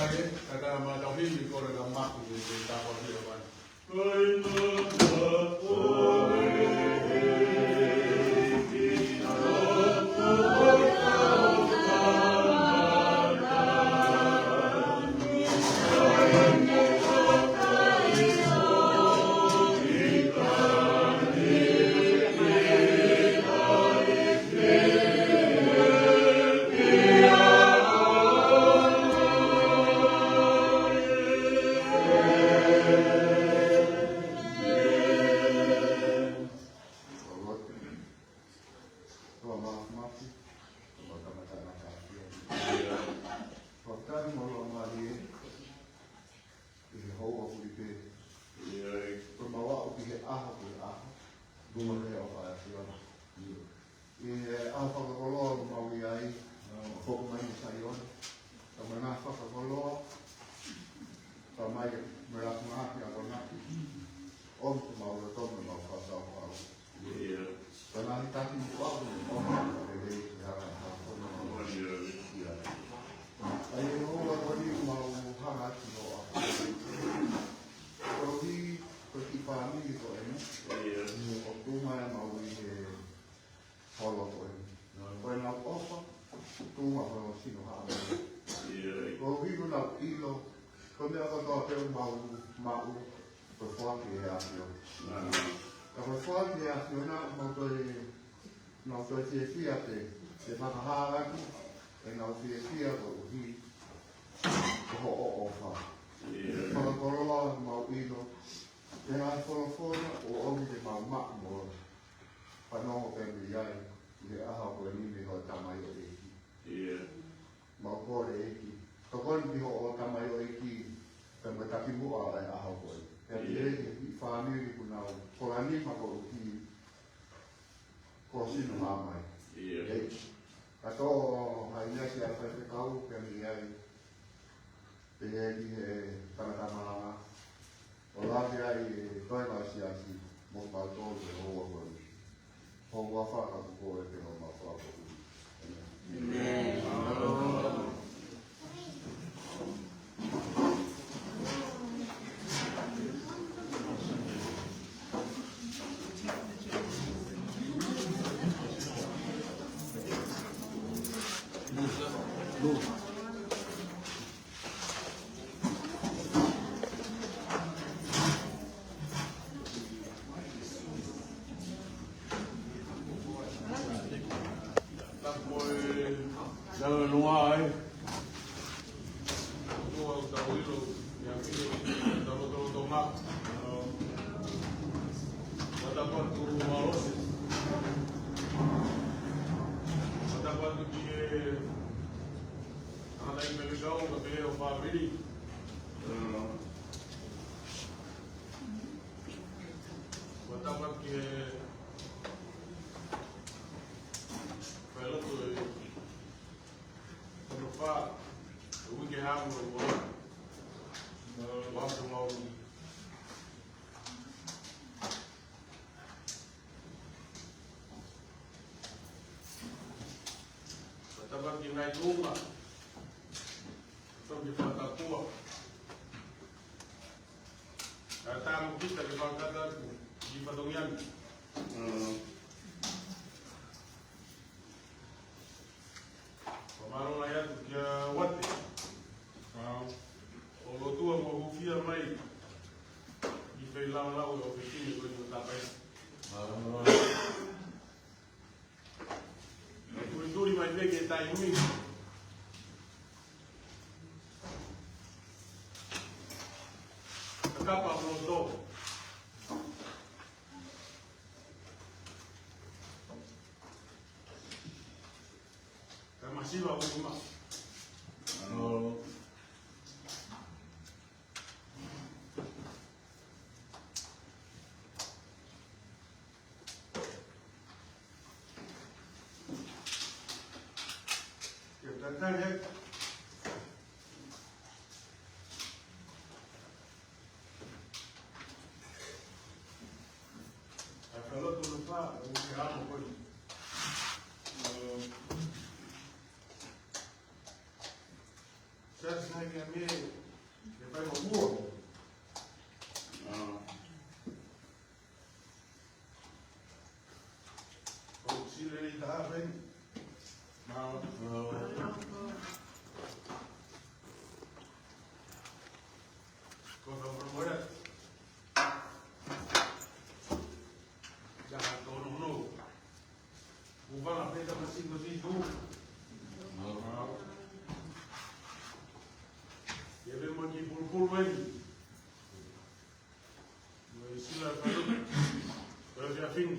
Maye, kata nama Tauhid di korang mak di tahun dia kan. Ngai tunga, so di Papua. Tamu kita di Bangkada di Padongyan. Pamarong ayat dia wate. Olo tua mau bufia mai. Di felang lau o fitini ko yung tapay. Duri mai vege tai mui. Capa pronto. Masiva uma. sai que a mí me pego burro. Auxiliary ven. Cosa por morir. Ya todo no. Uva la peta para 5 5. Llevemos aquí por ven. No es la salud. Pero ya fin.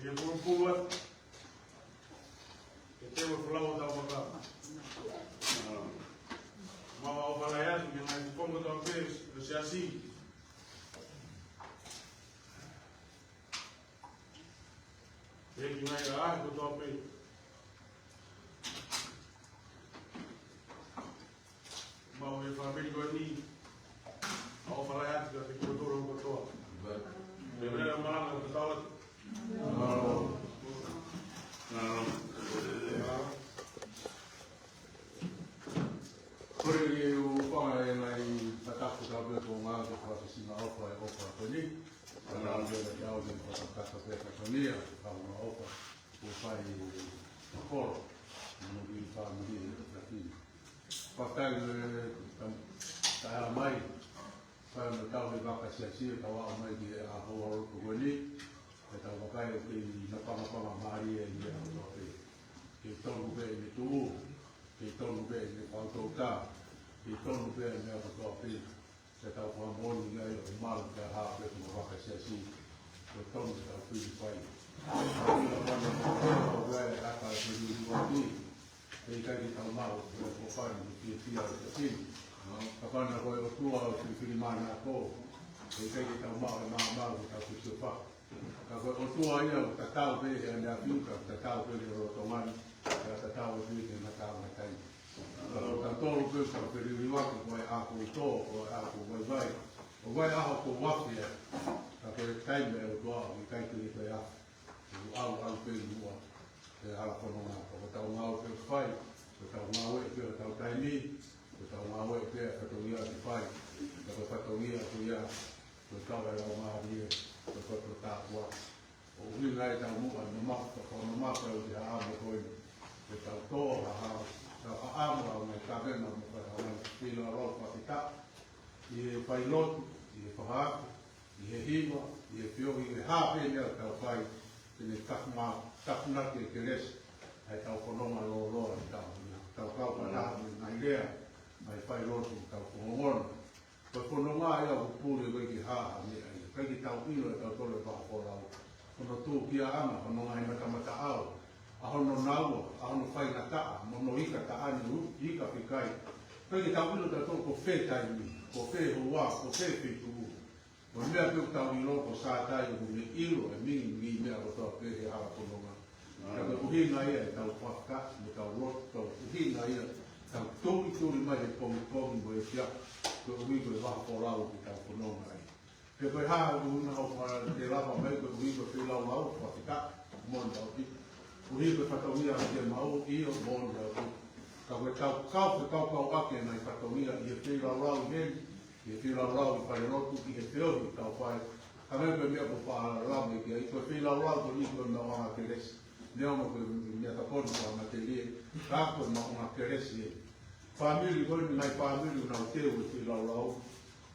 Que por Cuba que tengo el lado de acá. Vamos para allá, que me pongo tal vez, no sea así. Y aquí no hay algo todavía. Vamos a ir para América aquí. Vamos para allá, que te quiero todo lo que todo. De verdad, hermano, que estaba. Kore o whanga e ngai takapu tawe ko ngā ko whakasinga opa e opa koni. Kana ane e te au ni whakakata pe katonia, kau ngā opa ko whai koro. Mano ki whamiri e te platini. Whakai e taha mai, whai me tau he waka siasia, tau ao mai ki e a hoa roko koni. E tau wakai o ki na pangapanga maari e i e au tope. Ke tonu pe e me tuu. Ke tonu pe e me whautou tā, ke tonu pe e mea katoa pe, se tau kua moni ngai o malu te haa pe kuma waka siasi, ke tonu te tau whiri whai. Kina wana o wea e aka e whiri wati, e i kai ki tau mau, e ko whai ni ki e pia o te tini. Ka whana koe o tua o whiri mana a kō, e i kai ki tau mau e maa mau ki tau whiri o wha. Ka koe o tua ia o ta tau pe e nea piuka, ta tau pe e rotongani, ta tau e whiri na tau na kai. Ka tōru pēka peri waki koe ako i tō, koe ako vai vai. O vai aho ko waki e, ka koe kaime e o toa o i kaikiri koe a. Au pēri mua, e hala kono ngā. Ko tau ngā o pēka whai, ko tau ngā oe pēka tau taimi, ko tau ngā oe pēka katongia ki whai. Ka koe katongia ko ia, koe tau e rau ngā rie, koe koe koe tāpua. O hui ngai tau mua, no maka, kono maka o te haame koe, koe tau tō ha Tau aamu au mai kāwena mo kai au mai whina rau whakita. I he whailotu, i he whahāku, i he hiwa, i he whiohi, i he hāpe mea tau whai. Tene takunake e ke resi, ai tau whanonga loa i tau. Tau kau whanāmu nai rea, mai whailotu tau whongona. Koe whanonga i au pūre wei ki hāha mea i. Kai ki tau ino e tau tole whakorau. Kono tū kia ama, whanonga i matamata au. Ahono naua, ahono whai na taa, mono ika taani ika whikai. Kai ki tau ino tato ko whē taimi, ko whē hoa, ko whē whitu u. Ko mea pēk tau i loko sā tai u me ilo e mingi mea o tau pēhe hala kononga. Ka uhinga ia e tau whaka, me tau roto, tau uhinga ia, tau tōri mai e kongi mo e whia, ko uhinga e waha porau ki tau kononga ai. Ke koe haa una hau para te lapa mai, ko uhinga whilau lau, whakika, mon tau ki. Uhi koe whakauia te mau i o mōni au tu. Ka koe kau ake nai whakauia i e whirarau i heni, i e whirarau i wharerotu, i e whiohi kau whai. Ka mea koe mea ko whaarau me kia, i koe whirarau to i koe mau anga ke resi. Nea mo koe mea taponu ka anga te lie, ka koe mau anga ke resi e. Whamiri koe ni nai whamiri unau teo i whirarau,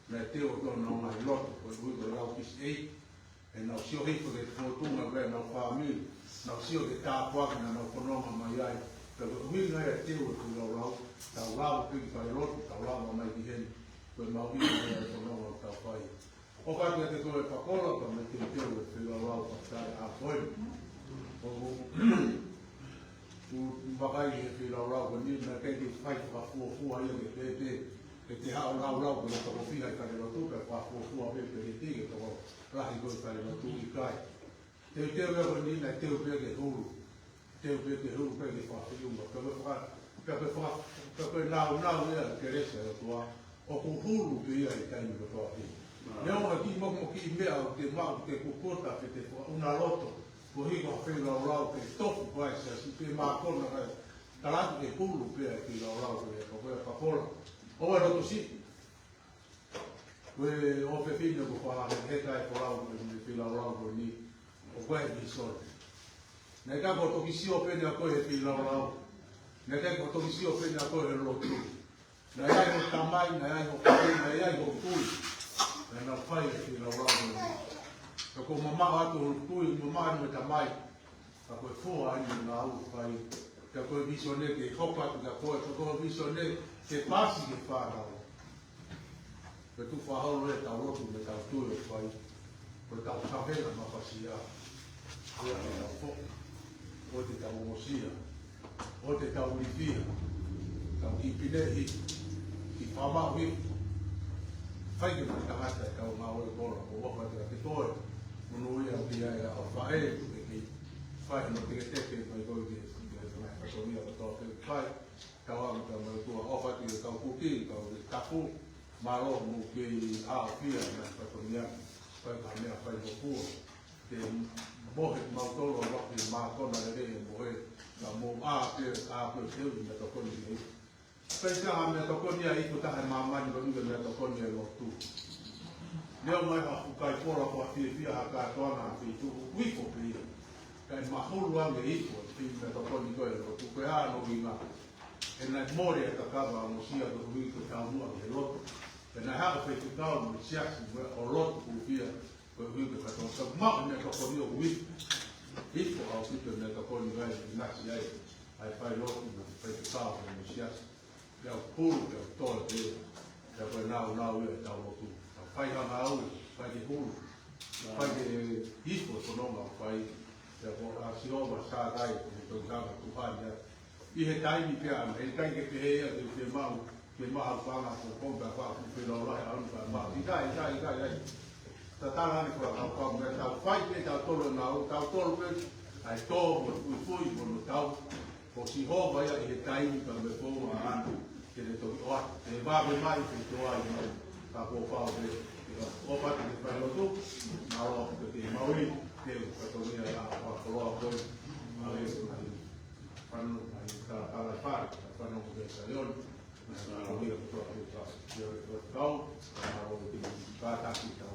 nai teo tōna anga i loto, koe ui koe rau kis ei, e nau sio hiko ke tōtunga koe nau whamiri. Nau sio ke tāpuaki na nau kononga mai ai. Ka hui ngai a teo e kui rau, tau rau piki whai rotu, tau rau mai ki heni. Koe mau hii ngai a kononga o tau whai. O kati ate koe whakola ka me te teo e kui rau whakai a koe. O wakai e kui rau ko ni na kei ki whai whakafua ia ke pepe. E te hao rau ko na tako whiha i kare rotu, ka whakafua pepe e tige tako rahi koe kare rotu i kai. Teo teo ea koe nina teo pia ke huru. Teo pia ke huru pia ke whakawhiunga. Ka koe nau ea ke resa e toa. O ku huru pia i taimi ke whakawhiunga. Neo ki moko ki mea o te mau ke kukota pe te una roto. Ko hiko hawhi lau ke tofu pai se si pe mākona kai talatu ke pulu pia ki lau ke koe papola. Oe roto si. Koe o pe fina ko wha he kai ko lau ke me pi lau ko ni o koe ki sore. Nei ka ko toki si o pene a koe he pi lau. Nei ka ko toki si o pene a koe he lotu. Nei ai ko tamai, nei ai ko kare, nei ai ko tui. Nei na whai he pi lau ko ni. Ka ko mama atu tui, mama anu me tamai. Ka koe fua ani na au whai. Ka koe visone ke hopa tu ka koe, ka koe visone ke pasi ke whārau. Ka tu whahau re tau rotu me tau tui o whai. Koe tau tawhena mawhasia. Koe te tau whoka. O te tau mosia. O te tau rifia. Tau ipinehi. I whamau hi. Whaike mai tangata e tau ngā oi kora. O whaka te toe. Munu ia ki ai a whae. Ki whae no te teke mai koe ki. Ko mia ko toke kai tau am tau mai tua ofa ki tau kuki tau tapu maro mu ki a pia na ko mia ko ka mia ko pu ke bohe mau tolo ro ki ma ko na le bohe na mo a pe te na to ko ni pe ka me to ko ni ai ko ta ma ma ni ro ni me to ko ni lo tu leo mai ha ku kai fora ko fi ha ka to na fi tu wi ko pi kai mahulu ame iko me tokoni koe ro tu koe ano inga e nai more e kakava o mosia do hui ko tau mua me loto e nai haka whai tu tau mo siasi o loto ku fia koe hui ko katoa ka mao me tokoni o hui iko au kito me tokoni koe e nasi ai ai whai loto me whai tu tau mo siasi e au puru e au toa te e koe nau e tau lotu whai hanga au whai ke puru whai ke iko tononga whai ya ko asioma sa dai to gama tu hanya I he tai ni pia he tai ke pe ya ke mau pa na ko ba pa pe lo la an pa ma I dai ta ta ni ko ka me ta fai ke ta to na ta to pe ai to mo fui mo ta ko si ho va ya he tai ni ka me ko ma an ke le to o te va be mai ke to ai ta ko pa o pa te pa lo tu na lo ke mau ni que todavía la coloca para la parte para no poder salir la vida que toda la cau para o que va a estar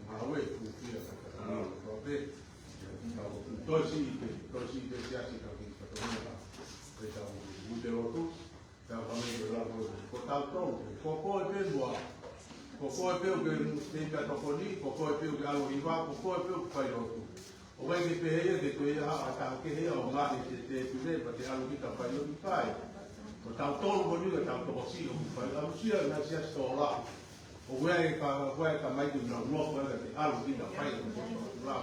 una web que para o que todo sí que se hace que todavía está muy de otro está familia la por tanto poco de boa Koko e peo ke te ka tokoni, koko e peo ke alo iwa, koko e peo ke whai rotu. O wai ke pehea ke koe a ta ke hea o ngāne te pune, pa te alo ki ka whai rotu kai. O tau tolu moni ka tau toko sino ki whai alo sia na sia sto la. O wai ka mai ki na ulofa ka te alo ki ka whai rotu la.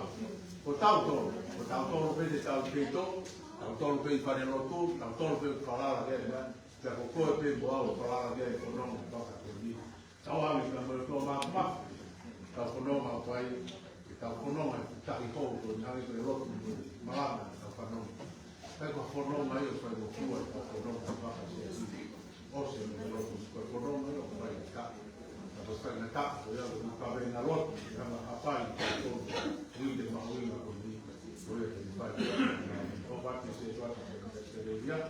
O tau tolu pe te tau peito, tau tolu pe I whare rotu, tau tolu pe whalala ke na, te koko e pe boa o whalala ke konomo whaka te ni. Tau ami ka mo to ma ma tau kono ma pai tau kono ma ta I ko to na I ko ma tau kono ta ko kono ma io fa do fu tau kono ma pa se o se me lo ko kono ma io pai ka ta sta na ta ko ya do pa be na lo ka ma pai to ui de ma ui ma ko ni ko ya ni pai o pa ke se va ka se le via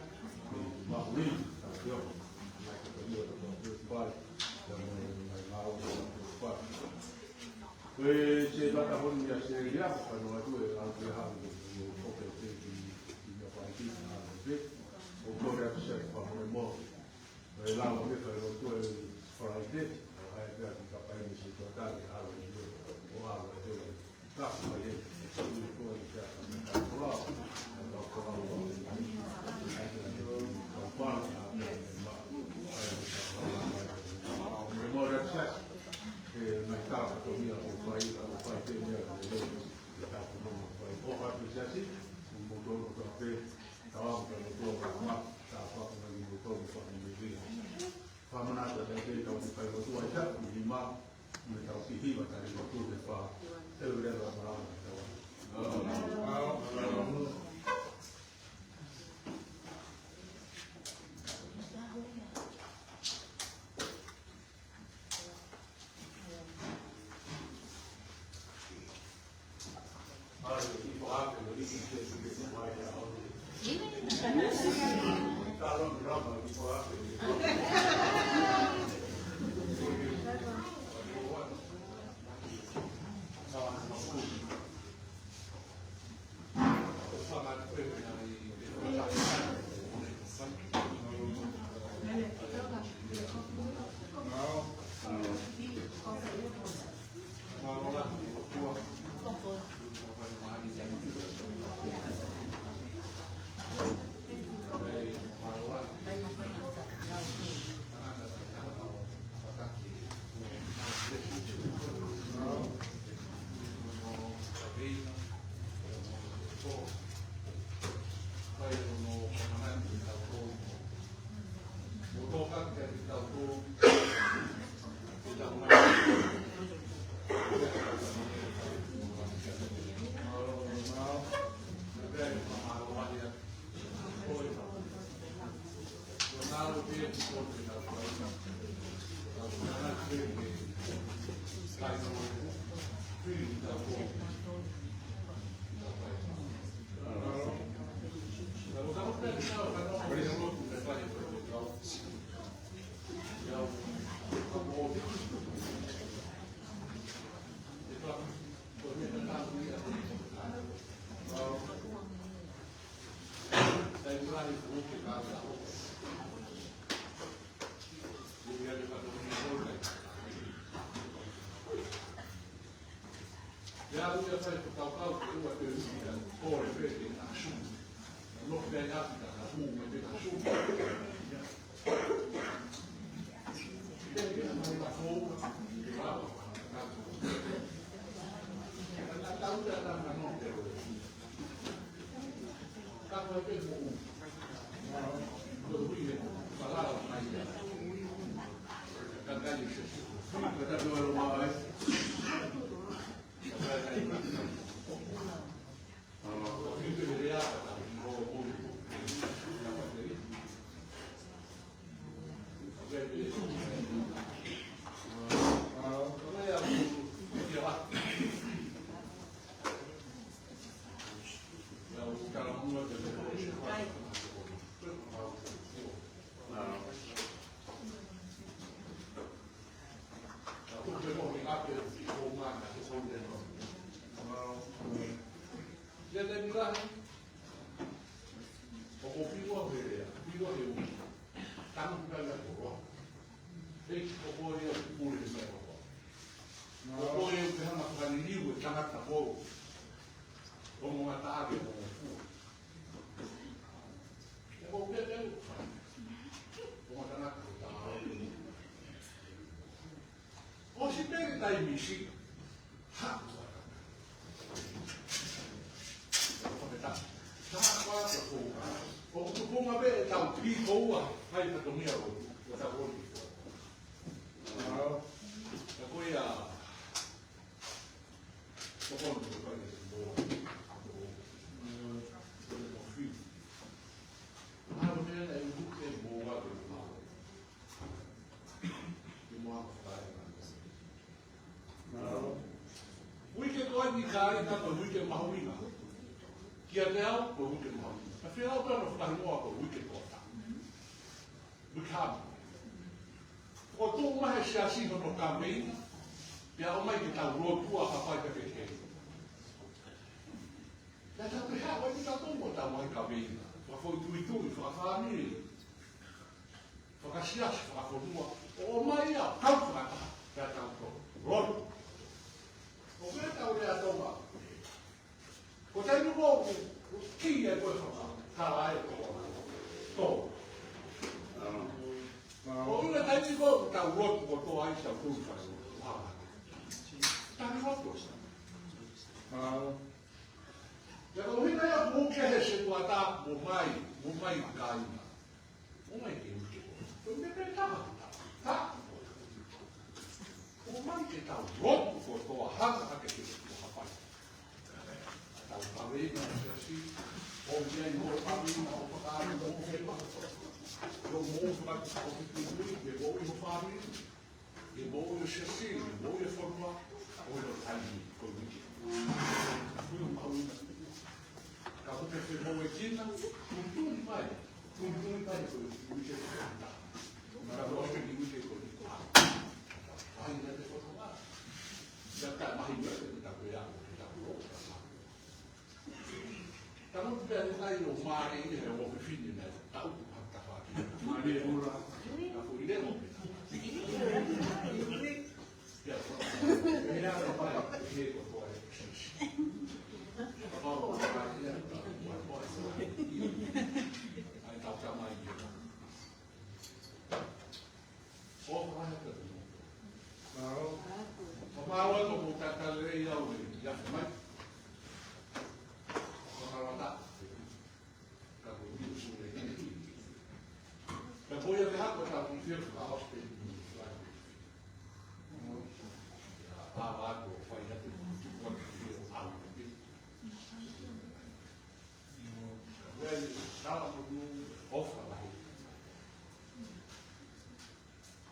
ma ui ta yo ma ko io to pai Koe se bata honi a se rea whanau atu e au te haru o kope te I mea whaiti na te o kore atu se whanau e mo e lau me whai o tue wharaite o hae pia ki ka pai se tua tari haru o haru e te kasi mai e i koe I pia ka me ka kolau e ka kolau o te mai e te ka whanu a me ma me mo rea se mai tava to mia o fai te mia de le ta no fai o fa tu sasi un motor ko pe ta o ka no to ma ta fa ko ni motor ko ni vi fa mana ta te ta o fai ko tu ai ta ni ma me ta o ki hi ta ni ko de fa te le ra ma People happen se mo e tina, tuntun pai ko wiche ko. Mara ro ke ni wiche ko. Ai na te ko ba. Ya ka mai yo te ta ko ya ko. Tamo bene sai no mare e o che figli ne ta u ta fa. Ma ne ora a fuori de mo. Mira no para che ko poi. Ai tau ka mai yo. O vai ka no. Claro. Ma wa ko ka ka le ya u ya mai. Poi abbiamo fatto un film a ospiti. Vado, fai da te, quando io altro. Lei stava con offra la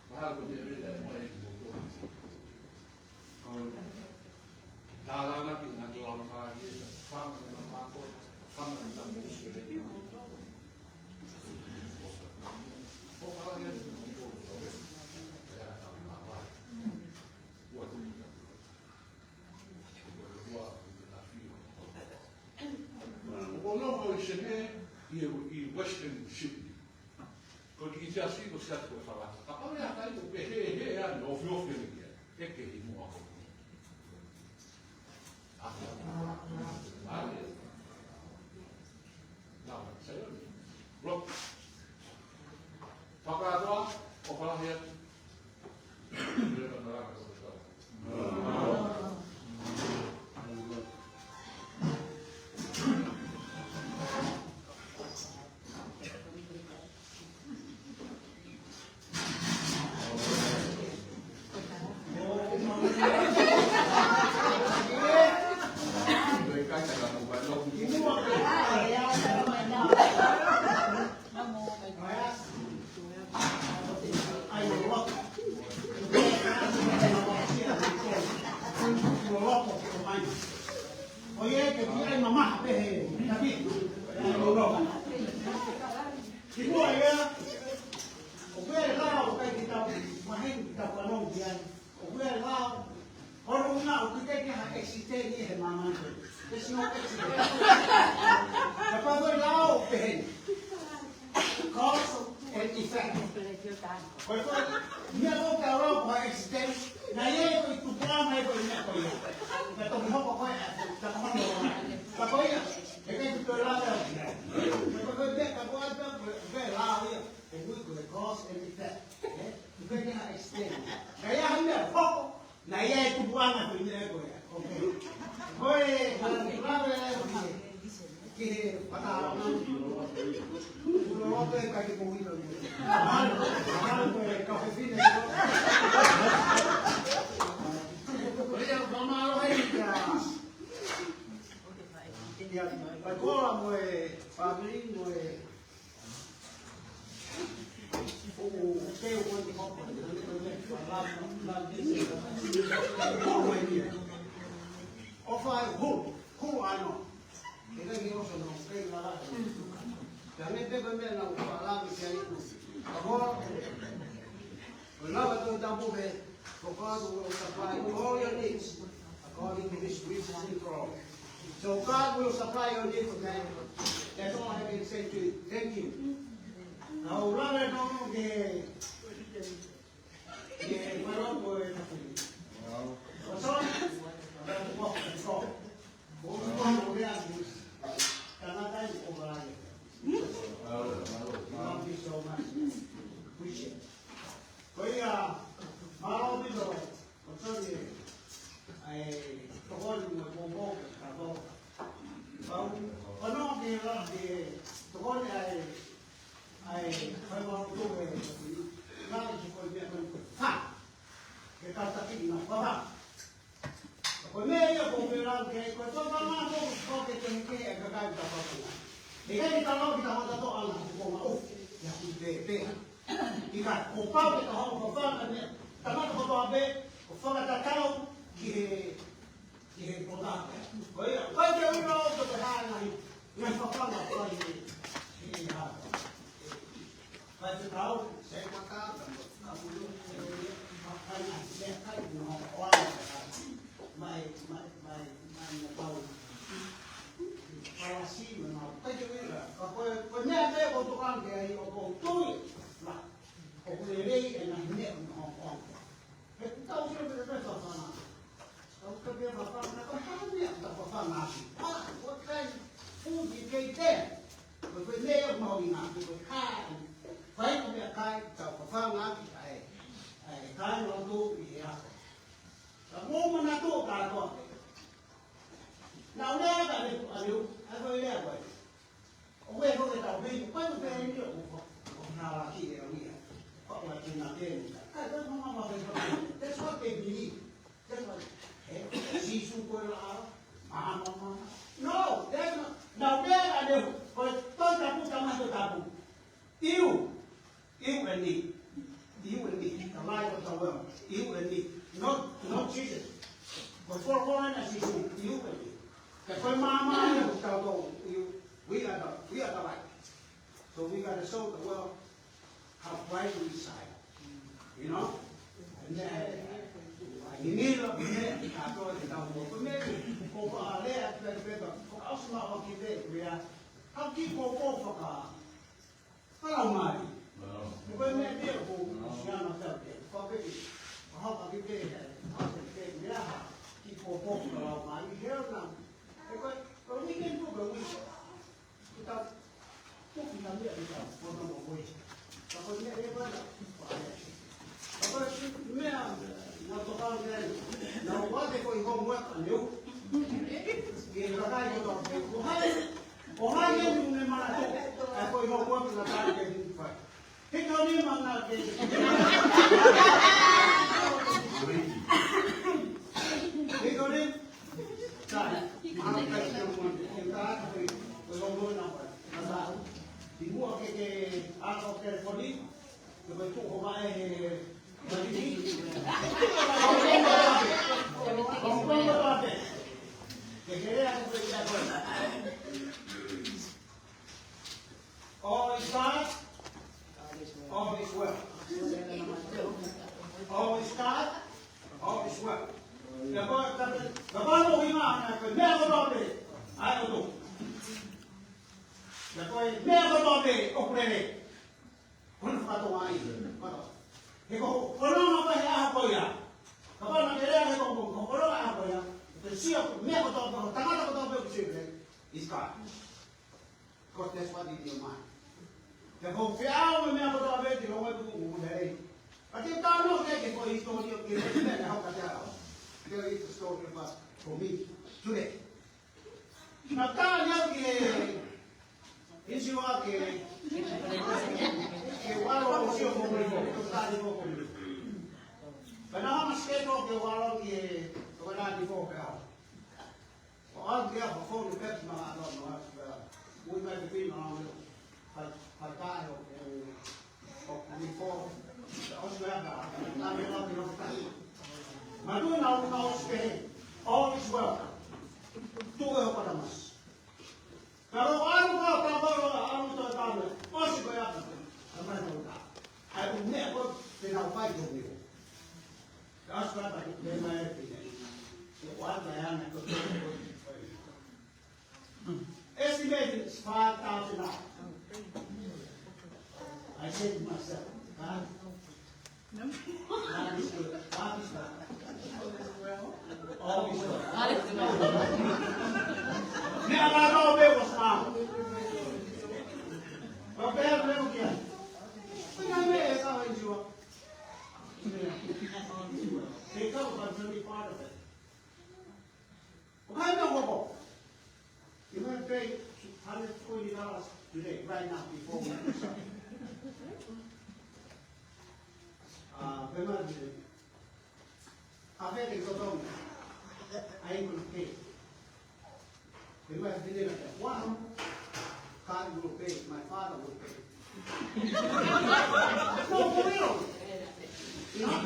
ma con di vedere mai la mattina che la fa il Western Sydney, perché in già si può stare per fare, ma poi ha fatto perché hanno offro e che di nuovo. No, sai blok. Papa doa, o para hier. So God will supply your needs, okay? That's all I can say to you. Thank you. Now, brother, no, que fueron pues, That's what they believe. That's what no, that's not. Now there are the tapu tamato tapu. You and me. You and me. The life of the world. You and me. Not Jesus. Before foreigners, you and me. That's why Mama we are the light. So we got to show the world how bright we shine. You know? And then, ini lah benda atau kita mau benda, kau ada apa benda, kau asal mau kita dia, kau kita kau fakar, kalau mari, benda dia kau siapa nak dia, kau pergi, kau kita dia, kita kau kalau mari dia nak, kalau weekend tu baru kita dia kita, kau nak boleh, kalau dia mana, kalau dia não tocar nele, não pode foi como é meu, e na casa do o raio não me mata, é foi como é na casa que a gente faz, que não me mata que não me sabe, mas que não tá foi como não faz, mas di buat que aku telefoni, depois tu kau mai all is God, all is well. All is God, all is well. Kalau iman, never dobe, I do. Never dobe, operate. Pun patut ai, patut. Eko kolonga ba ya ko ya kapal na kere ya ko kolonga ko ya to sio me ko to ko tanga ko to be sible is God because that's what it is man the ko fiao me ko to be di lo ko ku dai ati ta no ke ko historia ke ne na ha ka ya there is a story about for me today na ta ya ke isiwa ke que walo sio komuliko totali ko komuliko bana masketo ke walo ke wala di ko ka o al dia ko ko ke ma no no we ma ke pin ma no pa ka yo o ni ko o swa ga na me no no ta ma tu na o no ke all is well tu e para mas pero algo pa pa algo to ta o si ko ya I will never fight with you. That's what I made my opinion. What I am, I could estimated it's $5,000. I said to myself, God is good. God is good. Always good. Never know where was found. But there, never again. They come from every part of it. Well, I know you're going to pay $120 today, right now, before we do something. I bet they go down. I ain't going to pay. They might have been in at one. God will pay. My father will pay. No, for real. You know?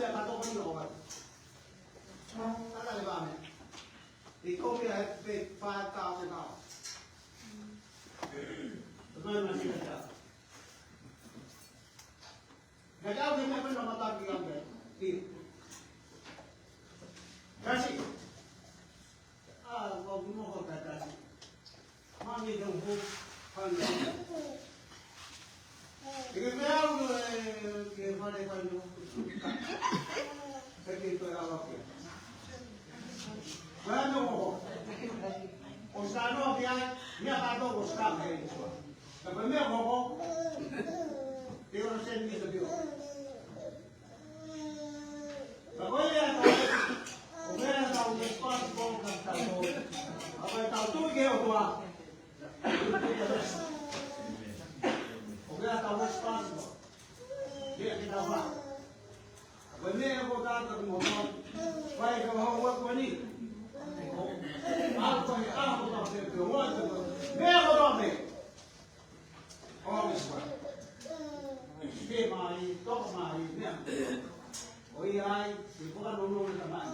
ya pato ko ni ko. Tala ba me? Ikaw ya pay 5,000 dollars. Tumayo na sila siya. Nagaw din naman na matagi ang gaya. Kasi, wag mo ko tatasi. Mami yung hook, pangyan. Ikaw kaya pare pa nyo. Kasi ito ay awak yan. Ano ko? Kung sa ano, niya kato ko sa kaya ito. Kapag niya ko, Diyo na send me sa Diyo. Kapag niya tao responsible ng tao. Kapag tao tuwig kayo kuha. Kapag niya tao responsible. Diya kita ba? Kapag niya ako tatag mo, kaya ka mahawag mo ni. Ako ay ako tatag mo. Niya ako tatag. Always well. Sige, mari, tok mari, niya. O iay, di ko ka nunod na maan.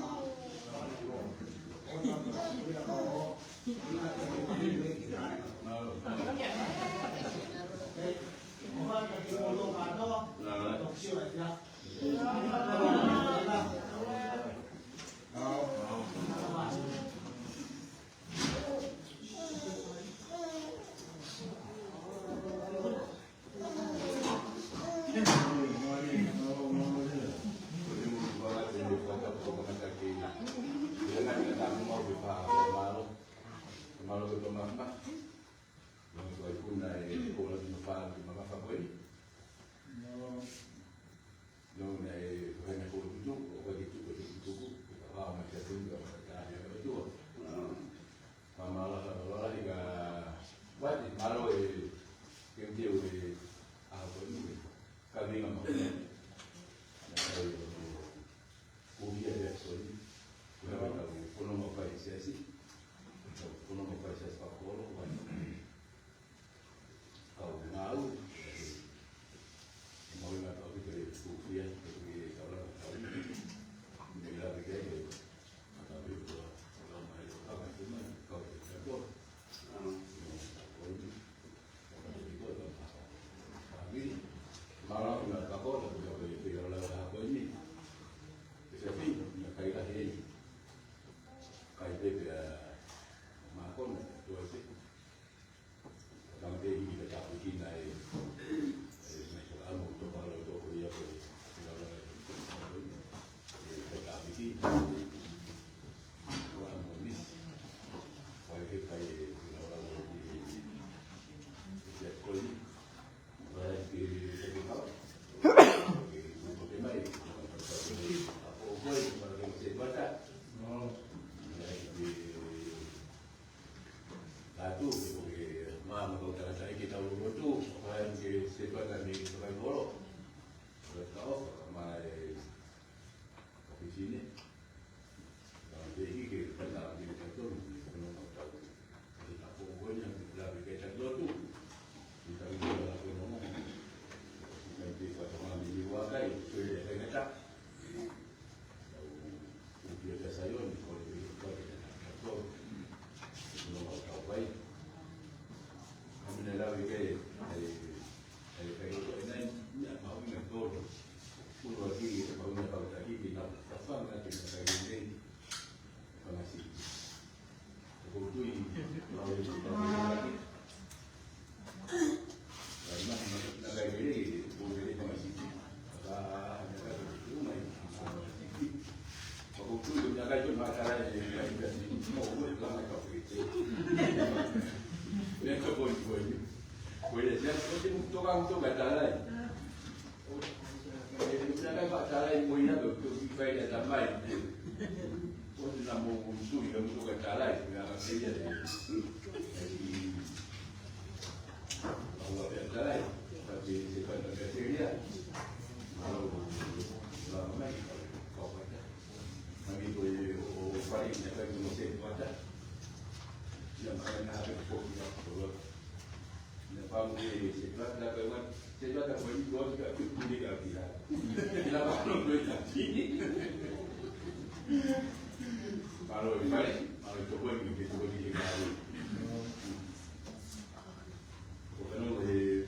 Yang akan ada pokok yang sebab dia sebab dah kawan Saya juga tak boleh buat juga kulit lagi lah. Bila baru boleh lagi. Baru ini balik, baru coba kita coba kita baru. Bukan oleh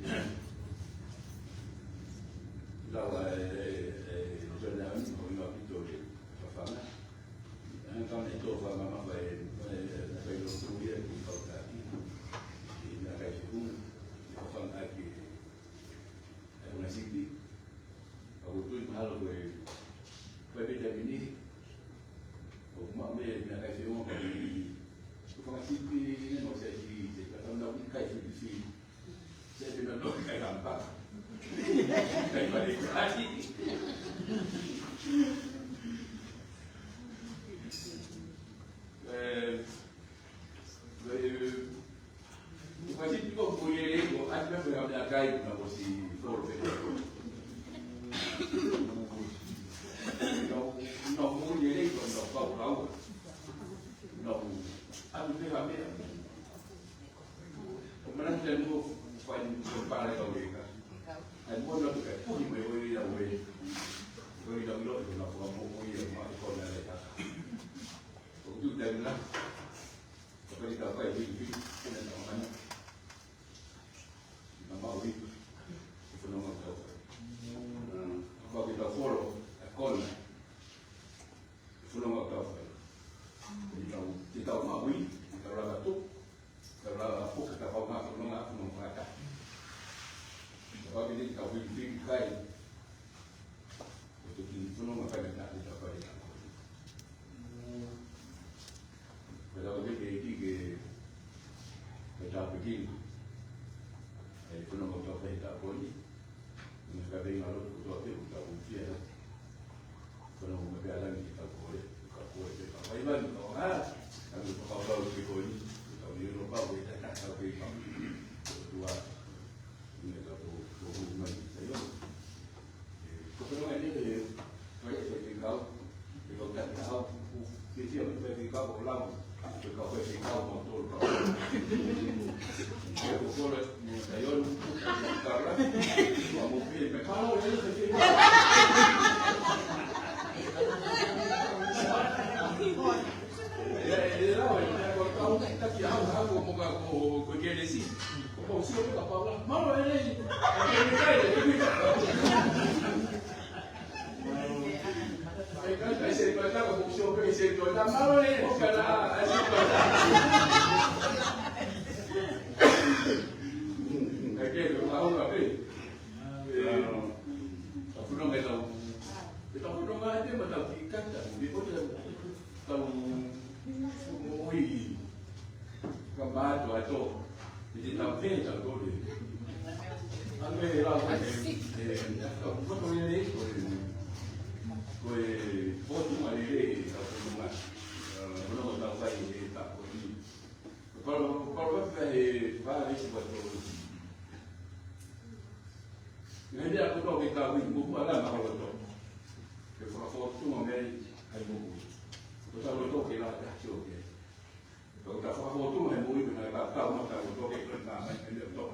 lawan jalan orang itu faham. Kalau itu faham apa apa itu semua itu kau tak. Ini agak jauh. Faham lagi. Una siti, aku tu mahal gue beda ini, aku mahu dia kasih orang bagi, aku siti ini mau saya di, kalau nak kasih di sini, saya tidak nak kasih gampang, kasih balik lagi. Masih juga boleh, ada berapa kali nak mesti. Nó muốn gì đấy còn nó cầu cầu nó ăn cái làm gì mà nó trên mua phải ba lại cầu gì cả anh muốn nó cái phun mày đi đâu về đâu lỗi nó còn mua gì mà còn lại cả cũng chú định lắm cái tao phải đi cái này nó ăn nó bảo đi nó ngon đâu kalau kita follow akon follow akon kita mau kita rasa tu kita apa kita mau follow akon kalau kita tahu ini kai itu follow akon kita tidak boleh kalau kita kita begini follow akon kita boleh Nunca vem a luta do tempo da confia, quando uma bela kita boleh, aí vai então, kami kalau ficou ini, kalau dia lupa boleh tak sampai kami dua ini satu hubungan saya. Kalau ini dia saya tinggal, kalau tak tahu, dia saya tinggal ulang, kalau saya tinggal motor kalau. Saya boleh saya karena mau pilih kalau ini sendiri. Ya, kalau tahu kita tahu mau begini sih. Mau siapa apa lah? Mau ini. Kan saya baca mau siapa saya baca mau ini bukan Aquele tahu nggak sih? Aku dong nggak tahu. Kita aku dong nggak ada macam ikan tak? Dia pun tahu mui gambar tu atau jadi tahu tak tahu dia. Angin lah aku tahu ni. Kau foto mana ni? Tahu mana? Belum tahu saya ni tak boleh. Kalau apa sebab tu. Jadi aku tahu kita buku alam kalau tu. Kalau foto mengenai buku. Kalau tu kita dah cuci. Kalau tak foto mengenai buku kita tahu masa foto kita nak mengenai tu.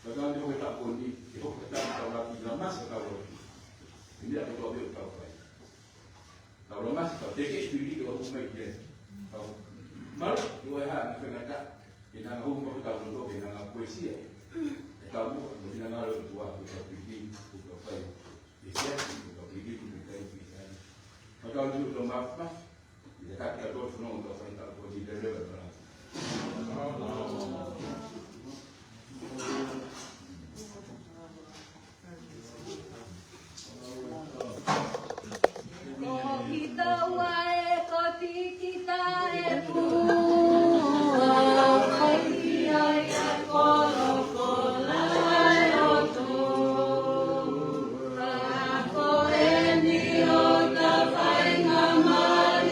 Kalau dia kita pun ni, kita tahu lagi lemas tahu. Ini aku tahu dia tahu. Tahu lemas tahu. Dekik sendiri kalau buku dia. Tahu. Malu dua hari nak kena kita ngomong kita tahu kita nak puisi. Kamu mungkin ada dua kita pergi kita pergi kita pergi kita pergi maka untuk lomba apa kita kata kalau semua kita tak boleh deliver kita wae koti kita itu Mari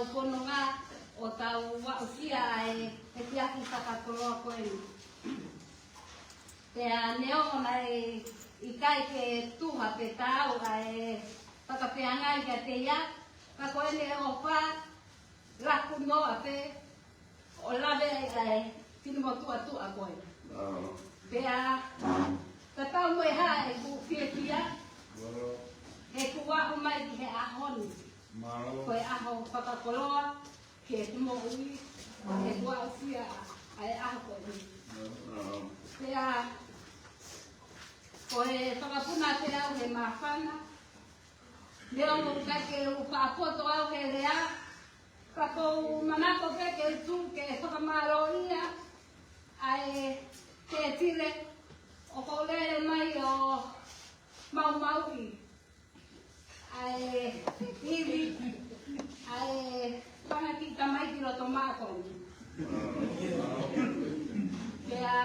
tau kononga o tau wausia e tiaki whakatoroa koe. Pea neongo mai I kai ke tuha pe tau ai whakawhiangai ka te ia. Ka koe ne o wha raku noa pe o lawe ai tino mo tua koe. Pea ka tau moe ha e ku whiawhia. E ku waho mai ki he ahoni. Koe aho whakakoloa ki e tumo ui. E ku waho whia ai aho koe. Pea koe whakapuna te au he mawhana. Leo mo kake u whaapoto au he rea. Kako manako keke tu ke whakamaro ia. Ai te tire o kolere mai o maui. Ai iwi. Ai whanakita mai ki roto mākoni. Pea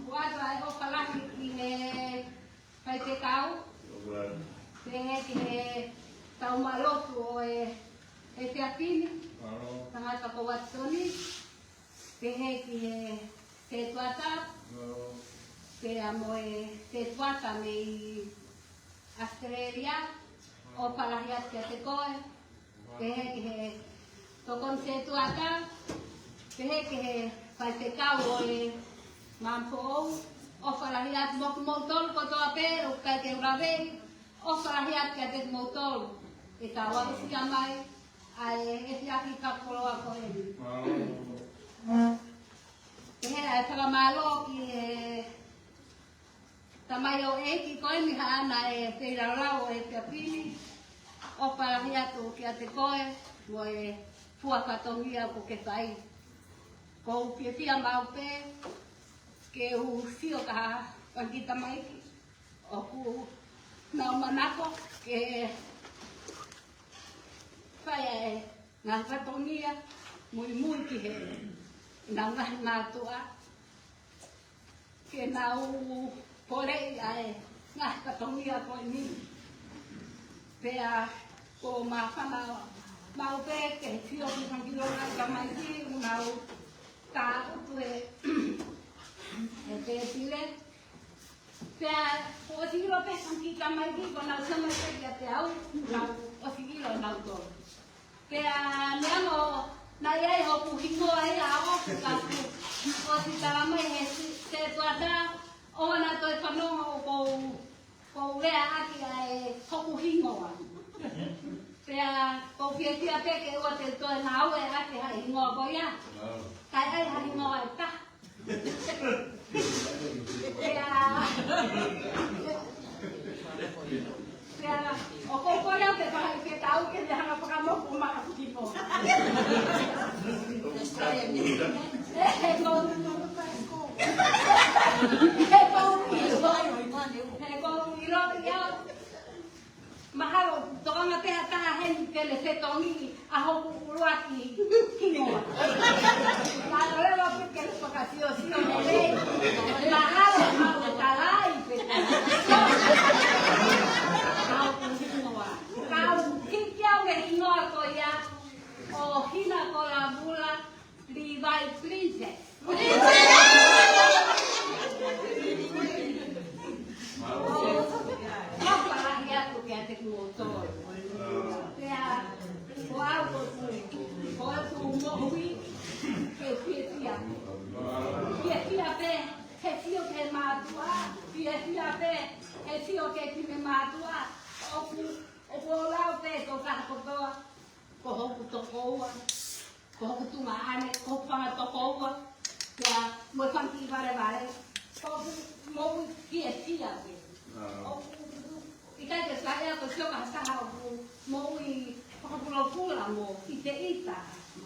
wata ai o kalaki ki he pai te kau, te he tau malotu o e te apini, tangata ko watoni, te he ki he te tuata, te amo e te tuata me I Australia, o palahiat kia te koe, te he ki he tokon te tuata, te he ki he pai te kau o e mampo ou, o whalahiat moku mautolu ko toa pēru kai te urawei, o whalahiat kia te mautolu. E ka warusia mai, ai e whiaki ka koroa ko eni. Te hea e whakamalo ki e tamai o eki ko eni haana e peirarau e piapini, o whalahiat o kia te koe, mo e fuakatongia ko ke whai. Ko upiapia mau pē, ke u sio ka pangita mai o ku na manako ke fai na fatonia muy ki he na na tua ke na u pore ai na fatonia ko ni pea ko ma fana mau pe ke sio ki pangilo na mai ki una u ta tu e te tire. Pea, o sigilo pesan ki ka mai ki kona usama te kia te au, o sigilo nau toro. Pea, neango, na iei hoku hingoa ia o kapu, o si taramai he te tuata, o ana toi whanonga o kou rea aki ai hoku hingoa. Pea, kou pia peke ua te toi na au e aki hai hingoa koia, kai ai hai hingoa e ta. Pea, o kokoreo te whahai ke tau ke te hanga whakamoku makakutimo. He kou iro iau. Mahalo, tokanga pea taha heni tele whetongi a hoku uruaki kingoa. Nā rewa pike whakasio sio nerei. Mahalo, hau talai peta. Hau kingoa. Kau kikiau e hingoa ko ia o hina ko la mula Levi Princess. Pea, o au ko tu mohui ke whiawhia. Whiawhia pe, he tio ke mātua. Whiawhia pe, he tio ke time mātua. Oku o lau pe, ko kahakotoa, ko hoku tokoua, ko hoku tunga ane, ko hoku whanga tokoua. Pea, mo whanki vare. Ko hoku mohui whiawhia pe. I kai te saia ko sioka saha o moui whakapulopula mo I te ita.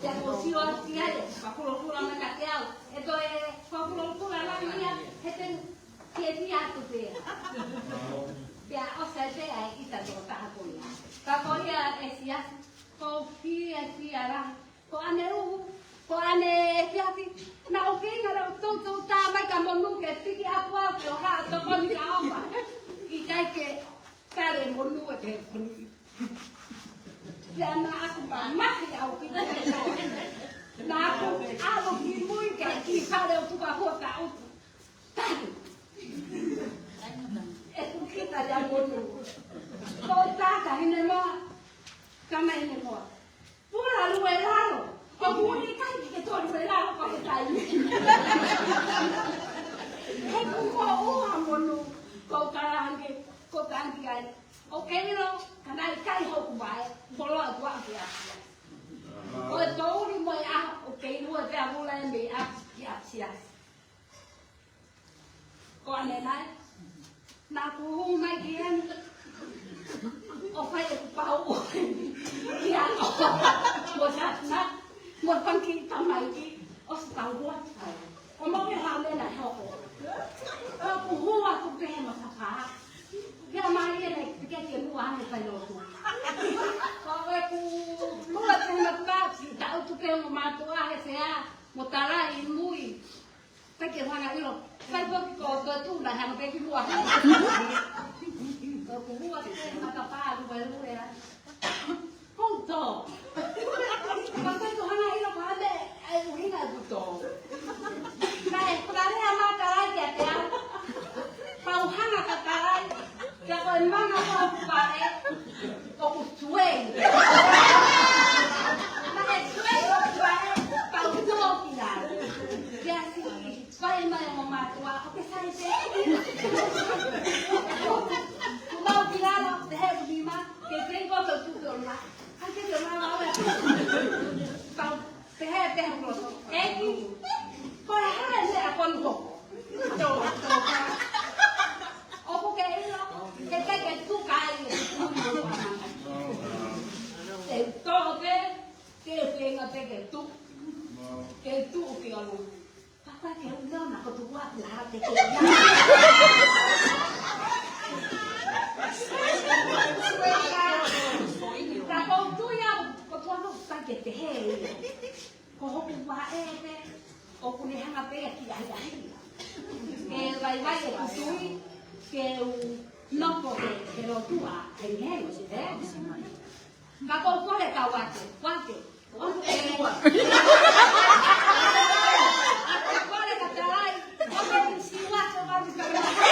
Te ako sio ati ai, whakapulopula me ka te au. E to e whakapulopula langi ia, he te tia atu pēr. Pea osa e pēr ai ita tō taha koia. Ka koia e siasi, ko whiawhia rahi, ko ane uhu, ko ane whiawhi. Na o whinga rau tōtou tā mai ka monu ke tiki aku au ke o haa tokoni ka opa. I kai ke kare monu e te koni. ya na aku mah ya o kita na aku alo kimui ke ki pare o tuka ho ka o tani e ku kita ya mono ko ta ine mo kama ine mo pura luelaro ko buni kai ke to luelaro ko tai e ku ko o amono ko karange ko tangi ai o keniro kanai kai ho ku bai bolo atwa kia o tori mo ya o keniro te abula me a kia sia ko ane nai na ku mai kien o fai ku pau kia mo sa na mo panki tamai ki o sta wa o mo ke ha le na ho o ku hua ku pe mo sa pa ya mai ele ke ke mua ne pai lo tu ko e ku lua te na ka si ta o tu pe mo ma tu a he se a mo tara I mui pe ke hana ilo pai ko ko tu na ha pe ki mua ko ku hua te na ka pa lu e lu e punto ko pe ko hana ilo pa de ai u hina tu to kai ko dare ama tara ke te a pau hana ka tara que a hermana va a parar o sueño. Mas el sueño para o final. E assim, vai mais uma matua, o que sai de não final de revima que tem coisa tudo lá. Antes de lá lá para ter é que para a quando o porque que tu caes todo que tenga que tú que algo papá que no na ko tu wa la te que ta ko tu ya ko tu no ta que te he ko ho ku wa o ku ni hanga pe ki ai ai que vai que tu que no puede, pero tú a dinero, ¿sí ves? Capo, ¿cuál es caguate? ¿Cuánto? ¿Cuánto es el guate? ¿Cuál es catalán? ¿Cuánto es el guate? ¿Cuánto es el guate?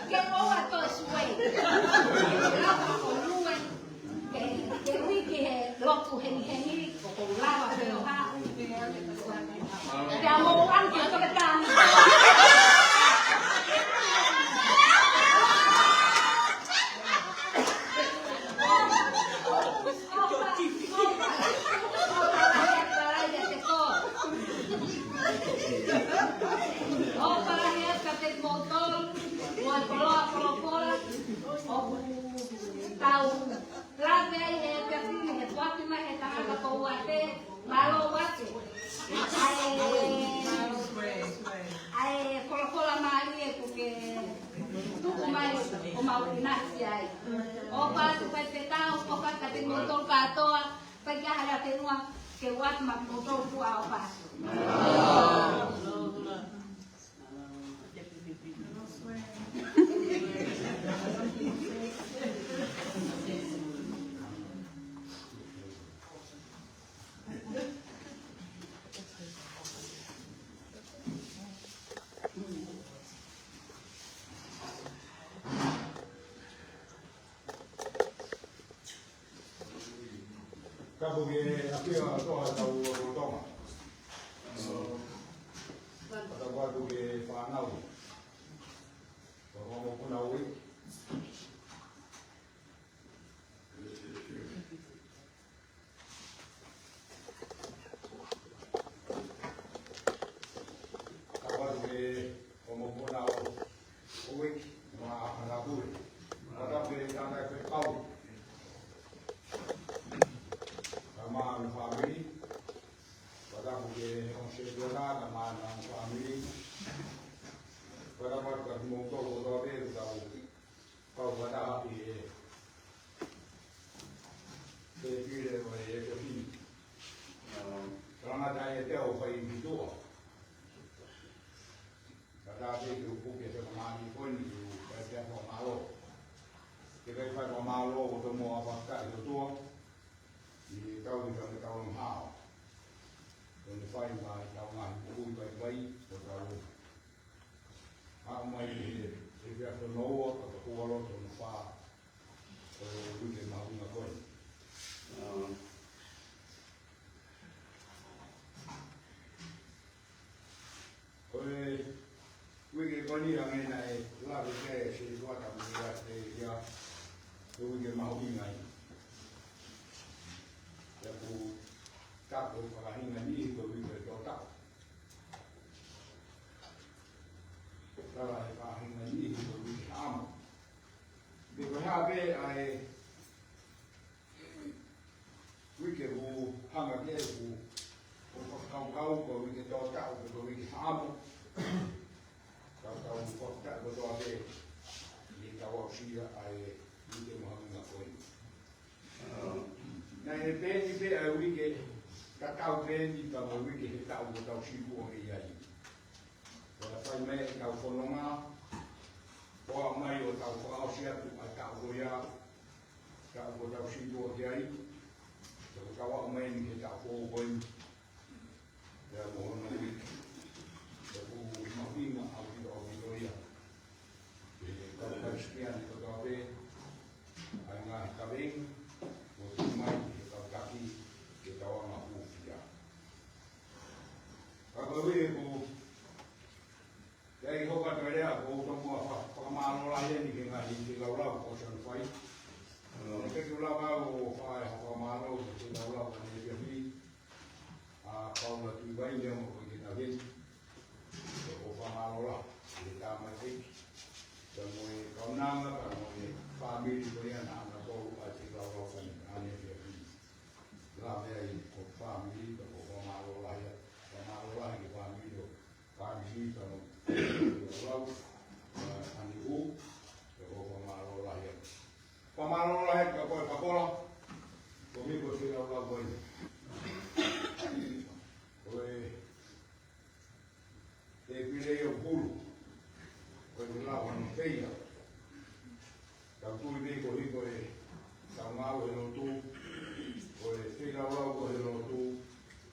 ¿Qué boba todo es güey? Que Ricky loco genérico con lava, pero te amo antes que te amo. Que wat mak motor ku apa. Kapu ke apia toa tau tonga. Kata kuatu ke whanau. Whanau kuna ui. Kapuatu ke whanau kuna ui. Mga anapuri. Kata ke tanda ke kau. Ang family, pada mungkin orang sekolah, nama family, pada pada mungkin orang tua itu tahu. ni ang ina e la ke si ko ta mo ya te ya tu ke ma ho ngai ya ku ta ko pa hinga ni ko wi ke to ta ta la pa hinga ni ko wi am de ko ha be ai wi ke bu hanga ke bu kau ko wi ke to ta ko wi ke am kau kau tak berdoa deh di kawal sia ai di Muhammad koi. Nah ini wiki kakau bendi kau wiki tahu tahu sibu orang ia. Kalau saya mai kau kolonga, kau mai tahu kau sia tu tahu ya, tahu tahu sibu orang ia. Kalau kau mai ni tahu kau ya Muhammad wiki. Mapinga au auditoria kalau sekian tetapi hanya kambing muslimai kita kaki kita orang mampu ya kalau itu dari hokat mereka aku semua pengamalan lain di kena di laulau kosan fai mereka laulau fai pengamalan di laulau ini jadi kalau lebih baik dia mau kita lihat pamalola di kamati semua kaunang kami family punya anak baru asyik lawan ane dia lah dia itu family itu pamalola ya pamalola di family itu family kalau lawan ane u itu pamalola ya kapola kami bersih lawan boleh pilih yang bulu, kalau lawan feia, kalau tu ini kau kalau mau yang tu, kalau feia lawan yang tu,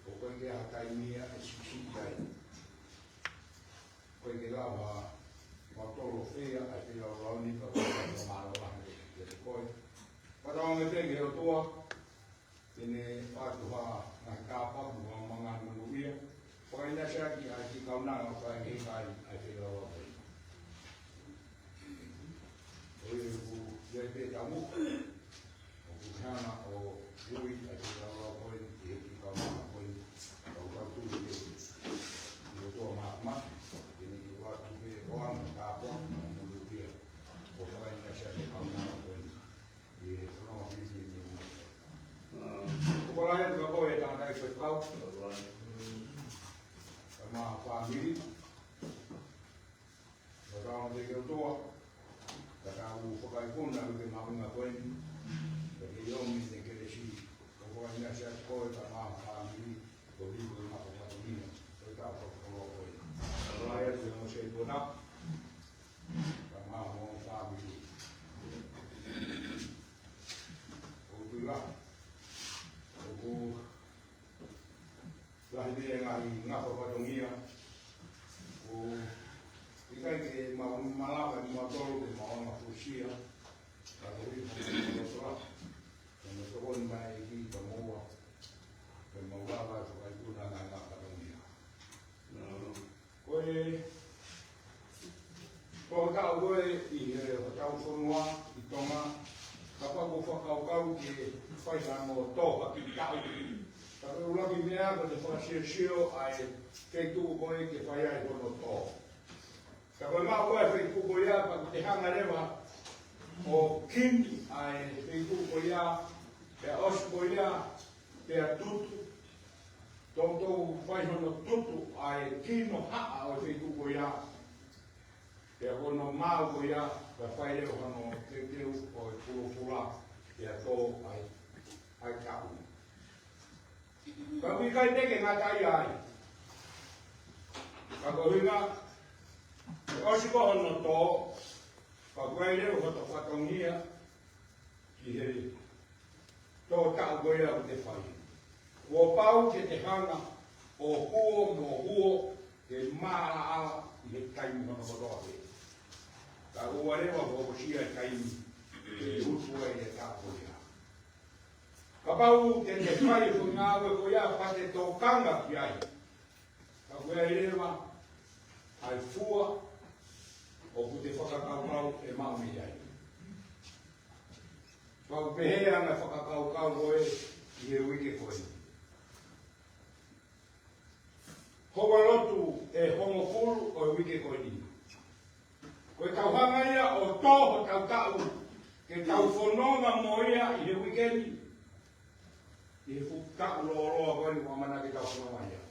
kau dia akan ini sisi lain, kau dia lawan, motor feia, feia lawan ni kau malu lah, jadi kau, pada orang itu dia tua, ini patuha nak kapal buang mangan manusia. Pokoknya saya di kau nak apa yang kita ada lawan. Ibu jadi kamu, bukan aku duit ada lawan di kau nak pun kau tu itu mak ini buat tu orang kapal manusia. Pokoknya saya di kau nak pun di selama ini. Pokoknya kau yang tak ada kau. Ma family orang dia tua kalau pakai pun nak ke mahu ngapain jadi yang ini keresi kalau anda saya kau sama family boleh mahu ngapain kita kalau ayat yang saya buat sama mau family itulah aku lah dia yang ngapa patungia, ikan ke malam motor ke mau mafusia, kalau itu motor, kalau turun baik di semua, semua apa supaya itu nak patungia. Kau tahu tahu semua itu mah, apa kau ke faisan motor kita. Kalau ulang ini apa tu fasilitas ai feito boleh ke faya itu noto. Kalau mau kau feito boleh apa kita hang ada o king ai feito boleh ya os boleh ya tutu. Tonto faz no tutu ai kino ha o feito boleh ya kono mau boleh ya faya kono feito o pula ya to ai kau. Kami kau tengok ngatai ai. Kau ingat, kau sih kau nak tahu, kau ini kau tak patong dia, kiri. Kau tak boleh aku tefai. Kau bau kita hanga, huo ke malah ini kain mana bodoh. Kau ada apa sia kain, usuai dia tak boleh. Kapau te fai funga ko ya pate to kanga kiai. Ka ko ai lema ai fua o ku te whakakaukau e maumi ai. Pau pehea na whakakaukau koe i he wike koe. Hoa lotu e hongo kuru o e wike koe ni. Koe tauhanga ia o toho tau tau ke tau whanonga mo ia i he wike ni. I he whukau loa koe ni kua mana ke tau whanonga ia.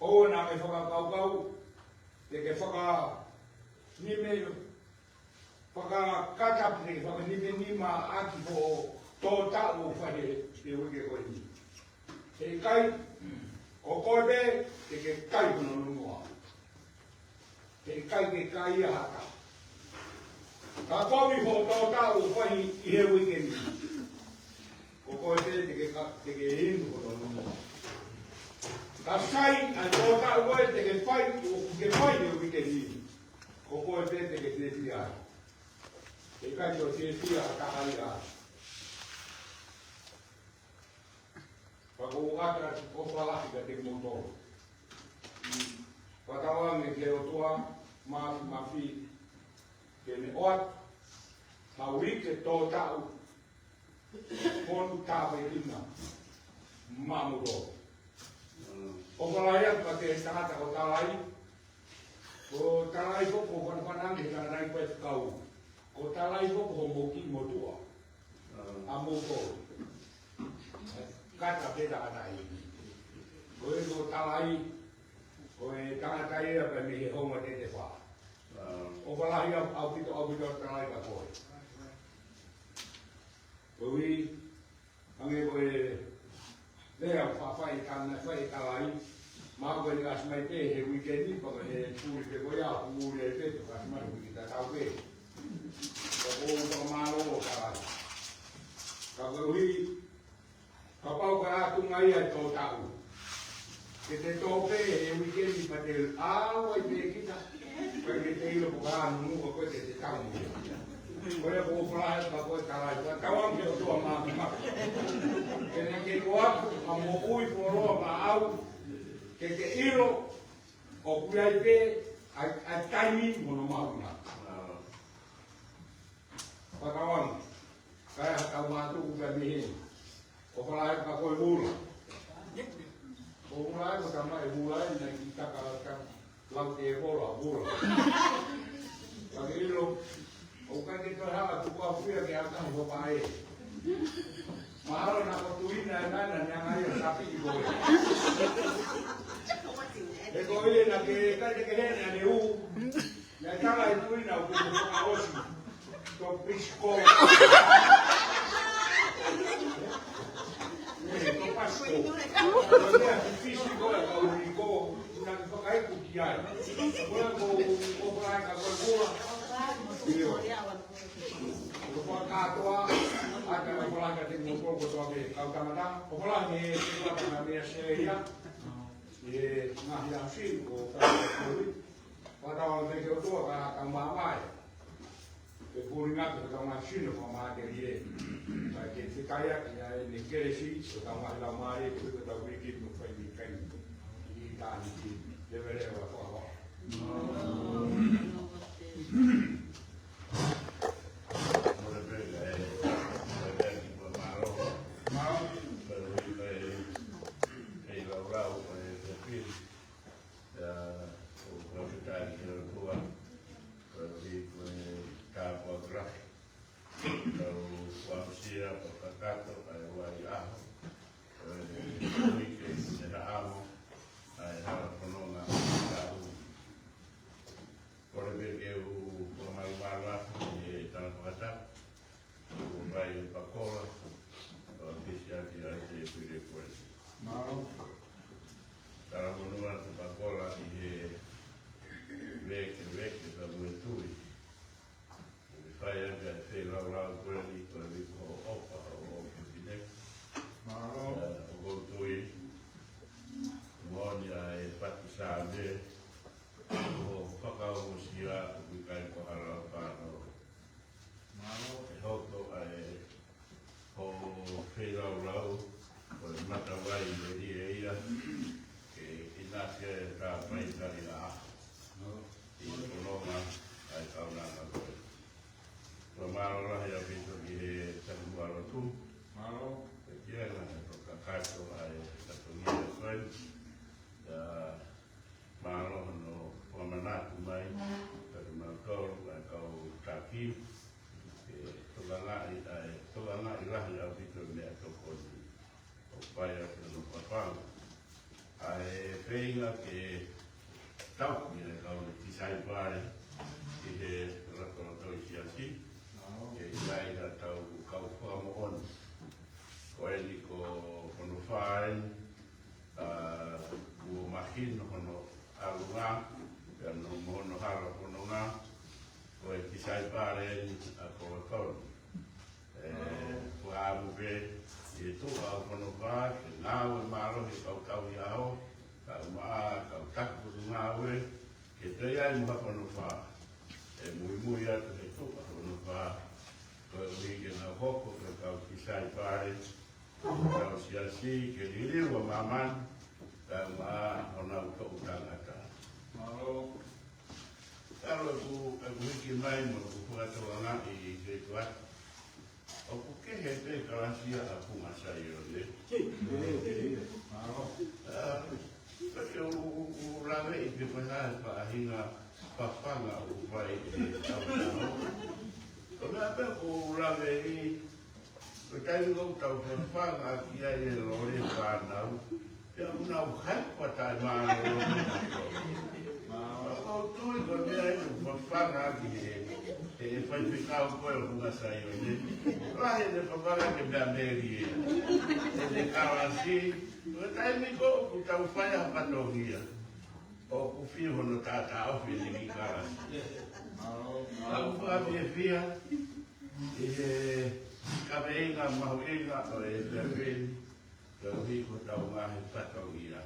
O na me whakakaukau te ke nime whakakatap te ke nime nima aki po tō tau whare te wike koe ni. Te kai, o koe te ke kai hono nungoa. Te kai ke kai a haka. Ka komi po tō tau whai i he wike ni. O koe te ke hindu hono nungoa. Ka sai a tō tau koe te ke whai i wike ni. O koe te ke te tia. Te kai o te tia a kahari a. Pako ata o whalahi ka te motoro. Patawa me ke o toa, mafi, ke me oat, hauri ke tō tau, konu tāwe ina, mamuro. O whalai pa te tangata o talai, o talai hoko whanwhanange ka rai koe whakau, o talai hoko ho moki motua, a motoro. Kata te tangata i. Koe ko talai, koe tangata i a pa me he honga te te wha. O walahi au pito talai ka koe. Koe ange koe lea whawhai talai, mā koe ni kasi mai te he wikendi, paka he tūri te koe a, pūri e peto, kasi mai wiki ta tau pe. Ka o ka mālo o talai. Ka koe ka pau ka atu ngai ai tō tau. Ke te tōpe e wikendi pa te awa i te kita. Koe ke te ilo po ka anu nuka koe te tau mu. Koe ko whalahe ka koe tarai. Koe kawam ke o tua māki maki. Ke ne ke ko aku a mo ui po roa ma au. Ke te ilo o kuiai pe ai taimi mono mauna. Pa kawam. Kai haka mātu kuka mihin. O whalahe ka koe mura. O mura ko tama e mura e nai ki taka lau te e mora, mura. Ka ilo, o kai ke toi haa tukua whia ke akahi ho pae. Mahalo na ko tuina e nana ni angai o sapi i koe. E ko ile na ke kai ke hene ane u, na tala e tuina o kuku ka osi. To pisko. No pasco. Non è fisico e caurico, una che fa che cucchiai. Quella con la qualcuno. Io. Lo fa catoa, anche la quella che tengo un poco dove automata, o quella che la mia seria. E ma ya cinco, vado a vedere il tuo a mamma. E pure in atto da una scena con materie, perché se caia ne chiede sì, da una la mare che da qui che non fai di canto, di tanti deve avere la parola. whanonga ai kaunanga koe. Kua marora hea pito ki he takuaro tu. Malo. E kia nga he toka kato ai takungia koe. Marora no whamanaku mai. Taku mautoro ai kau taki. Toka ngai rahi au pito mea toko ni. O pai a te no papanga. Ai whenga ke tau ni le kau le tisai pare ki he rakorato i siasi ke iai da tau kau whamo onu ko eni ko hono whaen ua mahino hono arunga ka no mohono hara hono ngā ko e tisai pare eni a koe kauni kua amu pe e toa au hono wha ke ngāu e marohi kau kau i aho kau maa, kau taku ngāwe, ke te iai muha kono wha. E mui atu he tuka kono wha. Koe uike ngā hoko, ke kau kisai pare, kau siasi, ke ririwa maman, kau maa, hona uto utangata. Malo. Karo e kuhiki mai mo ku whakatoa ngā i te tuat. O ku kehe te karasia a punga sai o le. Malo. Porque o rave e te whanai pa hinga papanga o pai e tau. O mea pe o rave e o kai ngau tau whanwhanga ki ai e lore whanau. Pea una o haipa tai maa o o tui ko mea e o whanwhanga ki e whaipikau koe o hunga sai o ne. Rahe ne whanwhanga ke mea meri e. E te kawasi. O tai mi ko ku tau whai a patohia. O ku whio hono tātā ofi ni ki kara. Au whaafi e whia. I he kawe inga mahu inga o e pewini. Ka uhi ko tau ngahi patohia.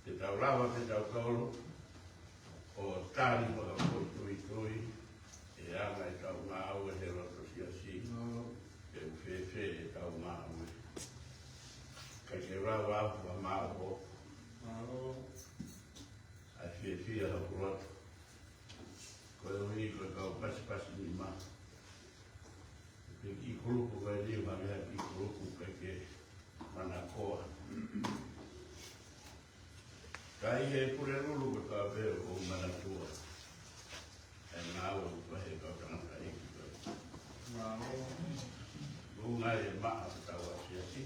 Te tau rawa te tau kauro. O tāri mo a koi tui tui. E anga e tau ngāu e he roto siasi. E uwhewhe e tau ngāu e. Kai te rawa wa māho, a whia ha kuroto. Koe ui koe kau pasi ni mā. Ke ki kurupu koe liu ma mea ki kurupu koe ke mana koa. Kai he pure rulu koe ka veo o mana tua. E ngāua koe he kau tangata iki koe. Runga e maa tau a siasi.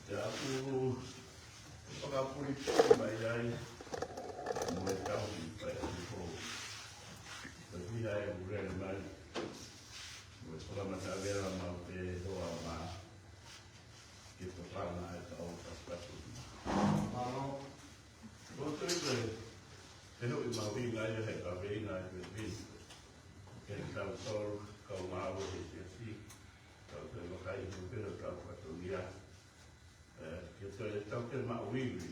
Te aku whakapuri tō mai ai mo e tau i pai ati hō. Te whiha e urere mai mo e whakamata vera mau te hoa mā ki te whana e tau paspatu. Ko tui koe te hui mau inga i he ka veinga i te vini. Ke tau tōru kau māu he te si. Tau te wakai i te tau patu ni ati. Ke te tau ke mauiwi,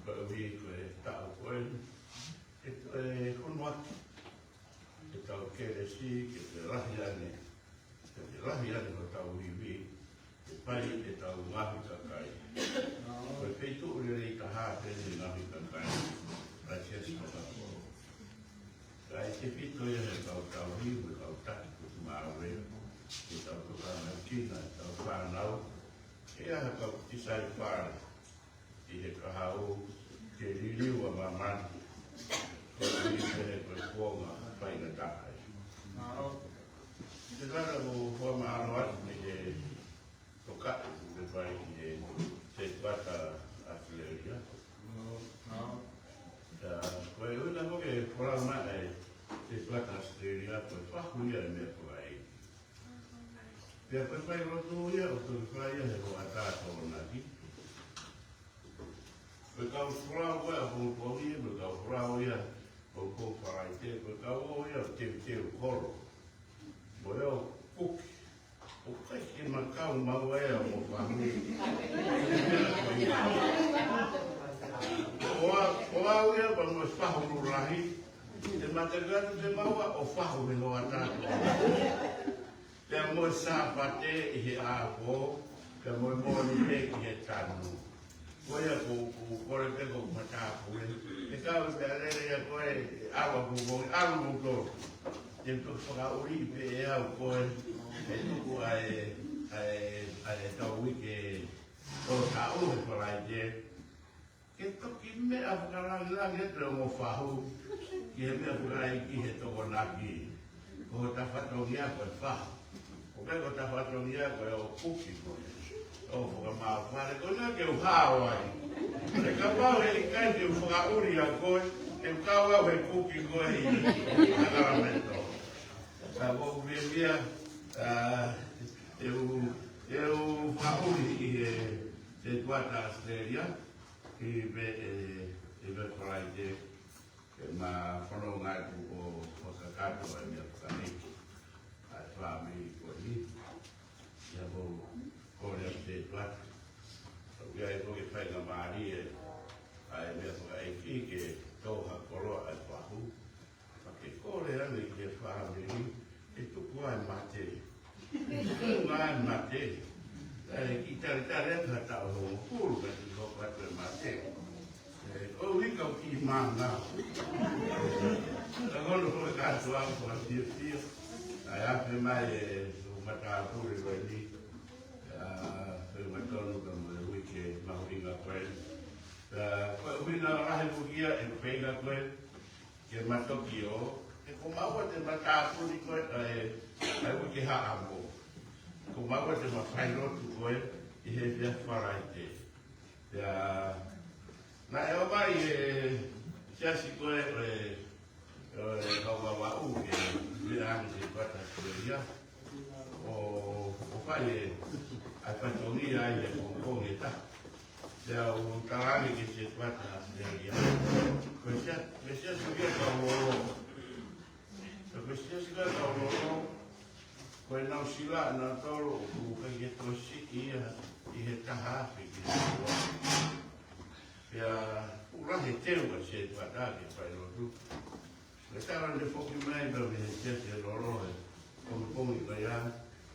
ko ui koe tau koe, ke te konuaki, ke tau kere si, ke te rahi ane ko tau iwi, ke pai ke tau ngahi kakai. Koe peitu ure rei ka hāte ni ngahi kakai, ratia si kakako. Kai te pito e he tau hiwi, kau taki kutu māwe, ke tau tukana kina, tau whanau, e aha kau tisai whare i he kahau ke ririwa mamani ko i he koe kuonga whainga tākai. Te kara o hua maaro atu ni he tokatu te whai ki he te tuata Australia. Koe una hoke whorau mai te tuata Australia koe whahuia e mea koe ai. Pea koe whai roto ia o tō whai ia he hoa tātou naki. Koe kau whrau ia o pohi, koe kau whrau ia o kō wharai te, koe kau o ia o teu koro. Mo eo kuki. O kai ke makau mau ea o whahu. O au ia pa mo whahu rurahi. Te matagatu te maua o whahu me hoa tātou. Te mo sa pate i he āpo, ka mo mōni he ki he tanu. Koia ko kore te ko mata ko e ka o te ale ya ko e agua ko ko te to ka uri pe e au ko e ko ai ta wiki o ka o ko lai te ke to ki me a ka la ke te mo fa hu ki me a ka ki he to ko na ki ko ta fa to ya ko fa ko ko ta fa to ya ko o kuki ko o ka ma fa ko na ke o ha ai e ka pa e ka te o ka uri a ko e ka wa e kuki ko e ka me to ka bo via eu fauli e guarda Australia e ve praide ma fono ngai o kakato e mia kani a fami ko ni ya bo ko le te plat o ya ko ke fai na mari e ai me ko ai ki to ha kolo a fahu pa ke ko le ani ke fami e tu kuai mate Ngan mate, kita lihat tak tahu, pul kan kalau kata mate. Oh, ini kau kimana? Kalau lu kata tuan tuan dia, saya memang mata aku ini, memang lu kan weekend mau ingat kau. Kau bina orang bukia, ingat kau, ke mata kio. Kung mawa te matapo ni koe ai wiki haamo. Kung mawa te mawhaino tu koe I he via wharaite. Na e o mai siasi koe kaua wau ke virani te pata kureia. O whai ai patongi ai e kongongi ta. Te au tarani ke te pata kureia. Koe siasi kia kaua Questa si guarda un loro, quel non si va, non tolo, che tossi, e tahafi, che si vuole. Ora che tempo si è guardato, fai lo tu. Le stavano le pochi membri, che si è loro, come quella,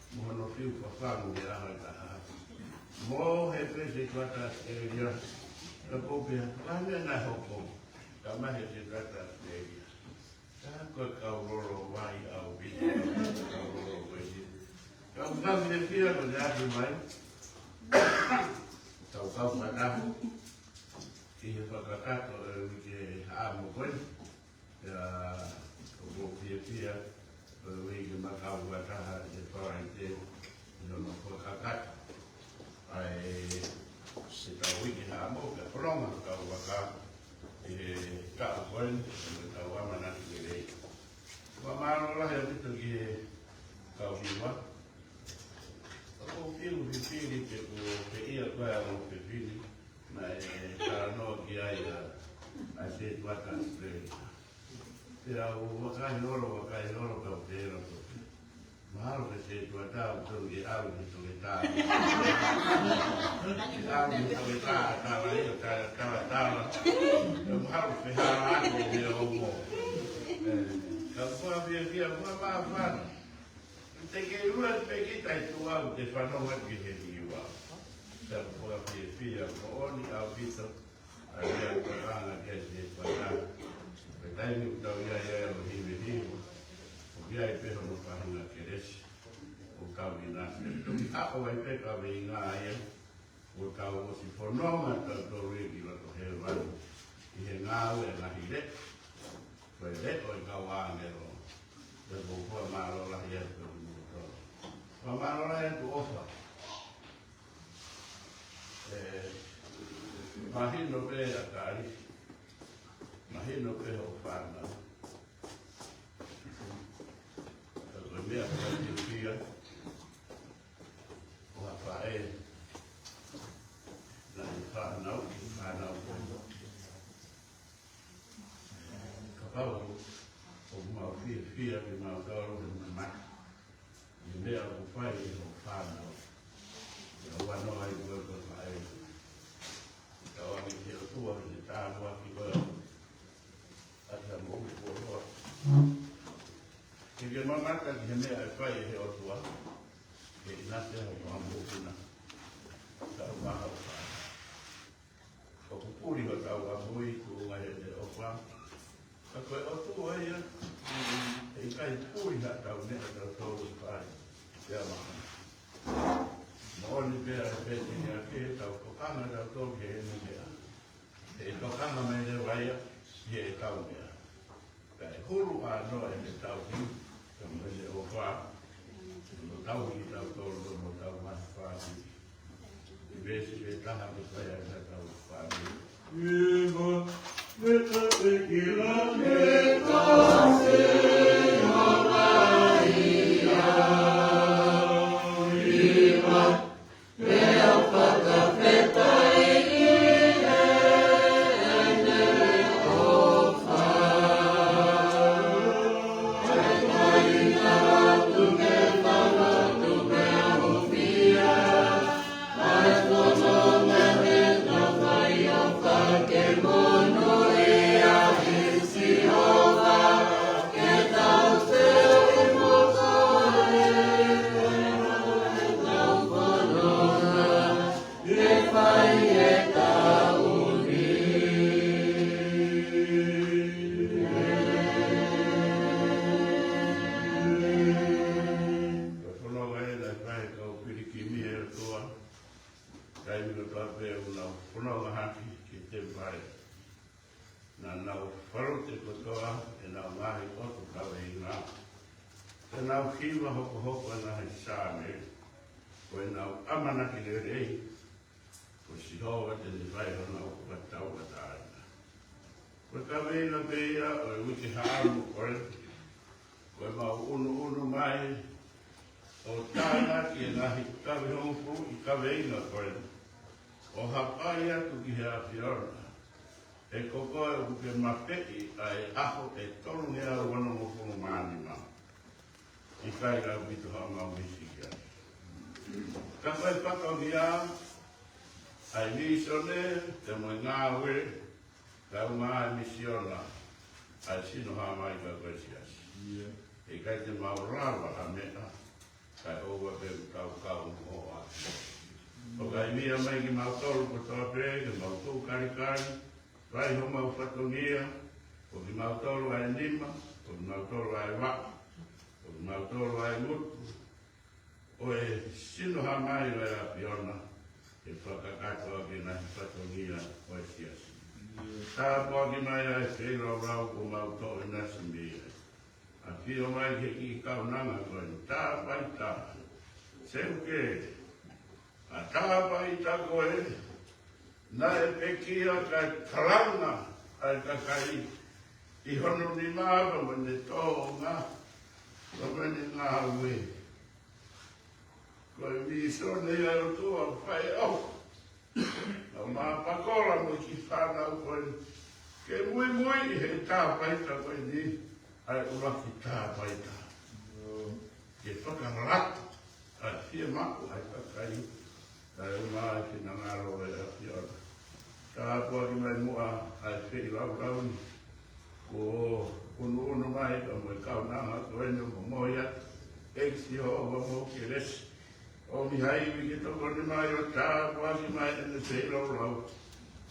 ma non più fa fare un grano tahafi. Mo e prese guarda, e io, la copia, ma non è una hopo, la mai si tratta di Kau roro wai au bini, kau roro wai. Kau kau ni pia ko dia tu mai. Kau padamu. Ia whakakato ke amo koe. Ya ko pia wei ke makau wataha e whaite no whakakato. Ai se tau wiki amo ka pronga kau waka e ka koe tau amana ke Mamalo lah yang itu ke kau biwa. Aku pilih ke ia kau yang pilih. Nah, karena dia ya asyik makan sendiri. Tidak wakai loro kau bela. Mahal ke tu ada untuk dia awal itu kita. Awal itu kita kalau itu kalau mahal seharga dia umum. Kalau dia apa? Teke luar pergi tak tua, dia faham apa dia dia. Kalau dia kau ni awak itu, ada orang ada dia faham. Betul ni tahu ya ini. Dia itu orang faham nak keres. Kau ina. Apa yang kau ina ya? Kau si fornoma tu lagi lah tu hewan. Ia ngau yang hidup. Puede o kawangero de bobo malo la ya tu malo la ya tu ofa imagino que acá imagino que o farma el día que día o apae la farma Kapau, o mau fia que mau dolo de mamá. E me a o pai o fana. O ano ai o ko pai. Então a minha tua de tá no aqui agora. Até muito por lá. Que mamá tá de me a pai e o tua. Que nasce o amor na. Tá o barro. Te ama. Mōni pēra e pēti ni a ke, tau kokanga tau tō ke he ni mea. E kokanga me ne waia, ye e tau mea. Kai huru a noa e me tau ki, ka mwene o wha. No tau ki tau tōru, no tau masi whāti. I bēsi e taha me whaia e tau whāti. Iwa, meta e ki la meta se hawaia. O hapai atu ki hea whiorna. E kokoe o ke mapeti ai aho e tonu ngea wana mo whono maani ma. I kai rau bitu hao mau misi kia. Ka koe pakau ni a, ai misone, te moe ngā ue, ka unga ai misiona, ai sino haa mai ka koe siasi. E kai te maurawa a mea, kai oua pe kau o ati. O kai mia mai ki mautoro ko toa pere, ki mautoro karikari, vai ho mau whatongia, o ki mautoro ai nima, o ki mautoro ai waka, o ki mautoro ai mutu, o e sino ha mai o e a piona, e whakakatoa ki nahi whatongia o e siasi. Tā pō ki mai ai whero rau ko mautoro e nasi mea. A pio mai ke ki kaunanga koe, tā pai tā, seuke, a tāpa i tako e, na e pekia kai karanga ai kakai i hono ni māwa mene tō ngā, ka mene ngā ue. Koe miso nei ai o tua whai au. Na mā pakola mo ki whanau koe, ke mui he tāpa i tako e ni, ai uraki tāpa i tā. Ke whakarata, ai whia mako ai kakai. Ai umai ki nga ngaro e a whiora. Ka apua ki mai mua ai whii rau rauni. Ko unu mai ka moe kaunanga ko enu mo moia. Eksi ho wa mo ki resi. O mi haiwi ki toko ni mai o tā apua ki mai ene whii rau rau.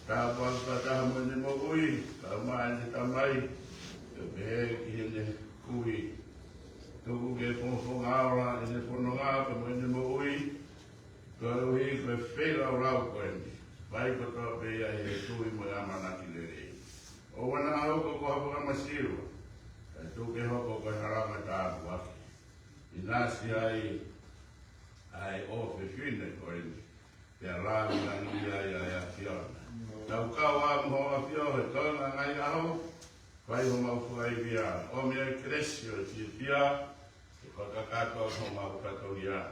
Tā apua ki pataha mo ene mo ui. Ka mai ene tamai. Ka pehe ki ene kui. Tuku ke ponfo ngaora ene pono ngā ka mo ene mo ui. Koe ui koe whera o rau koe ni. Vai ko toa pēia he tui mo amanaki le rei. O wana hoko ko hapaka masiru. Kai tuke hoko koe harama tāpu aki. I nasi ai ofe whine koe ni. Pea rāmi rangi ai a whiona. Tau kau a moho a whiohe tōna ngai aho. Vai ho mau whuai via. O mea kresio e tia. E whakakato ho mau katoria.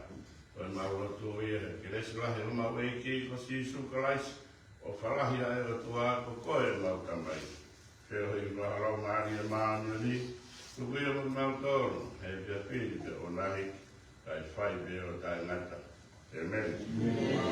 Koe maura tō ia, ke resi lahi o mau eiki ko si sukalais, o whalahi ai o tua ko koe mau tamai. Whio hei maharau maari e maanu ni, tukuia mo mau tōru, hei pia pini pe o nahi, kai whai pe o tai ngata. Amen.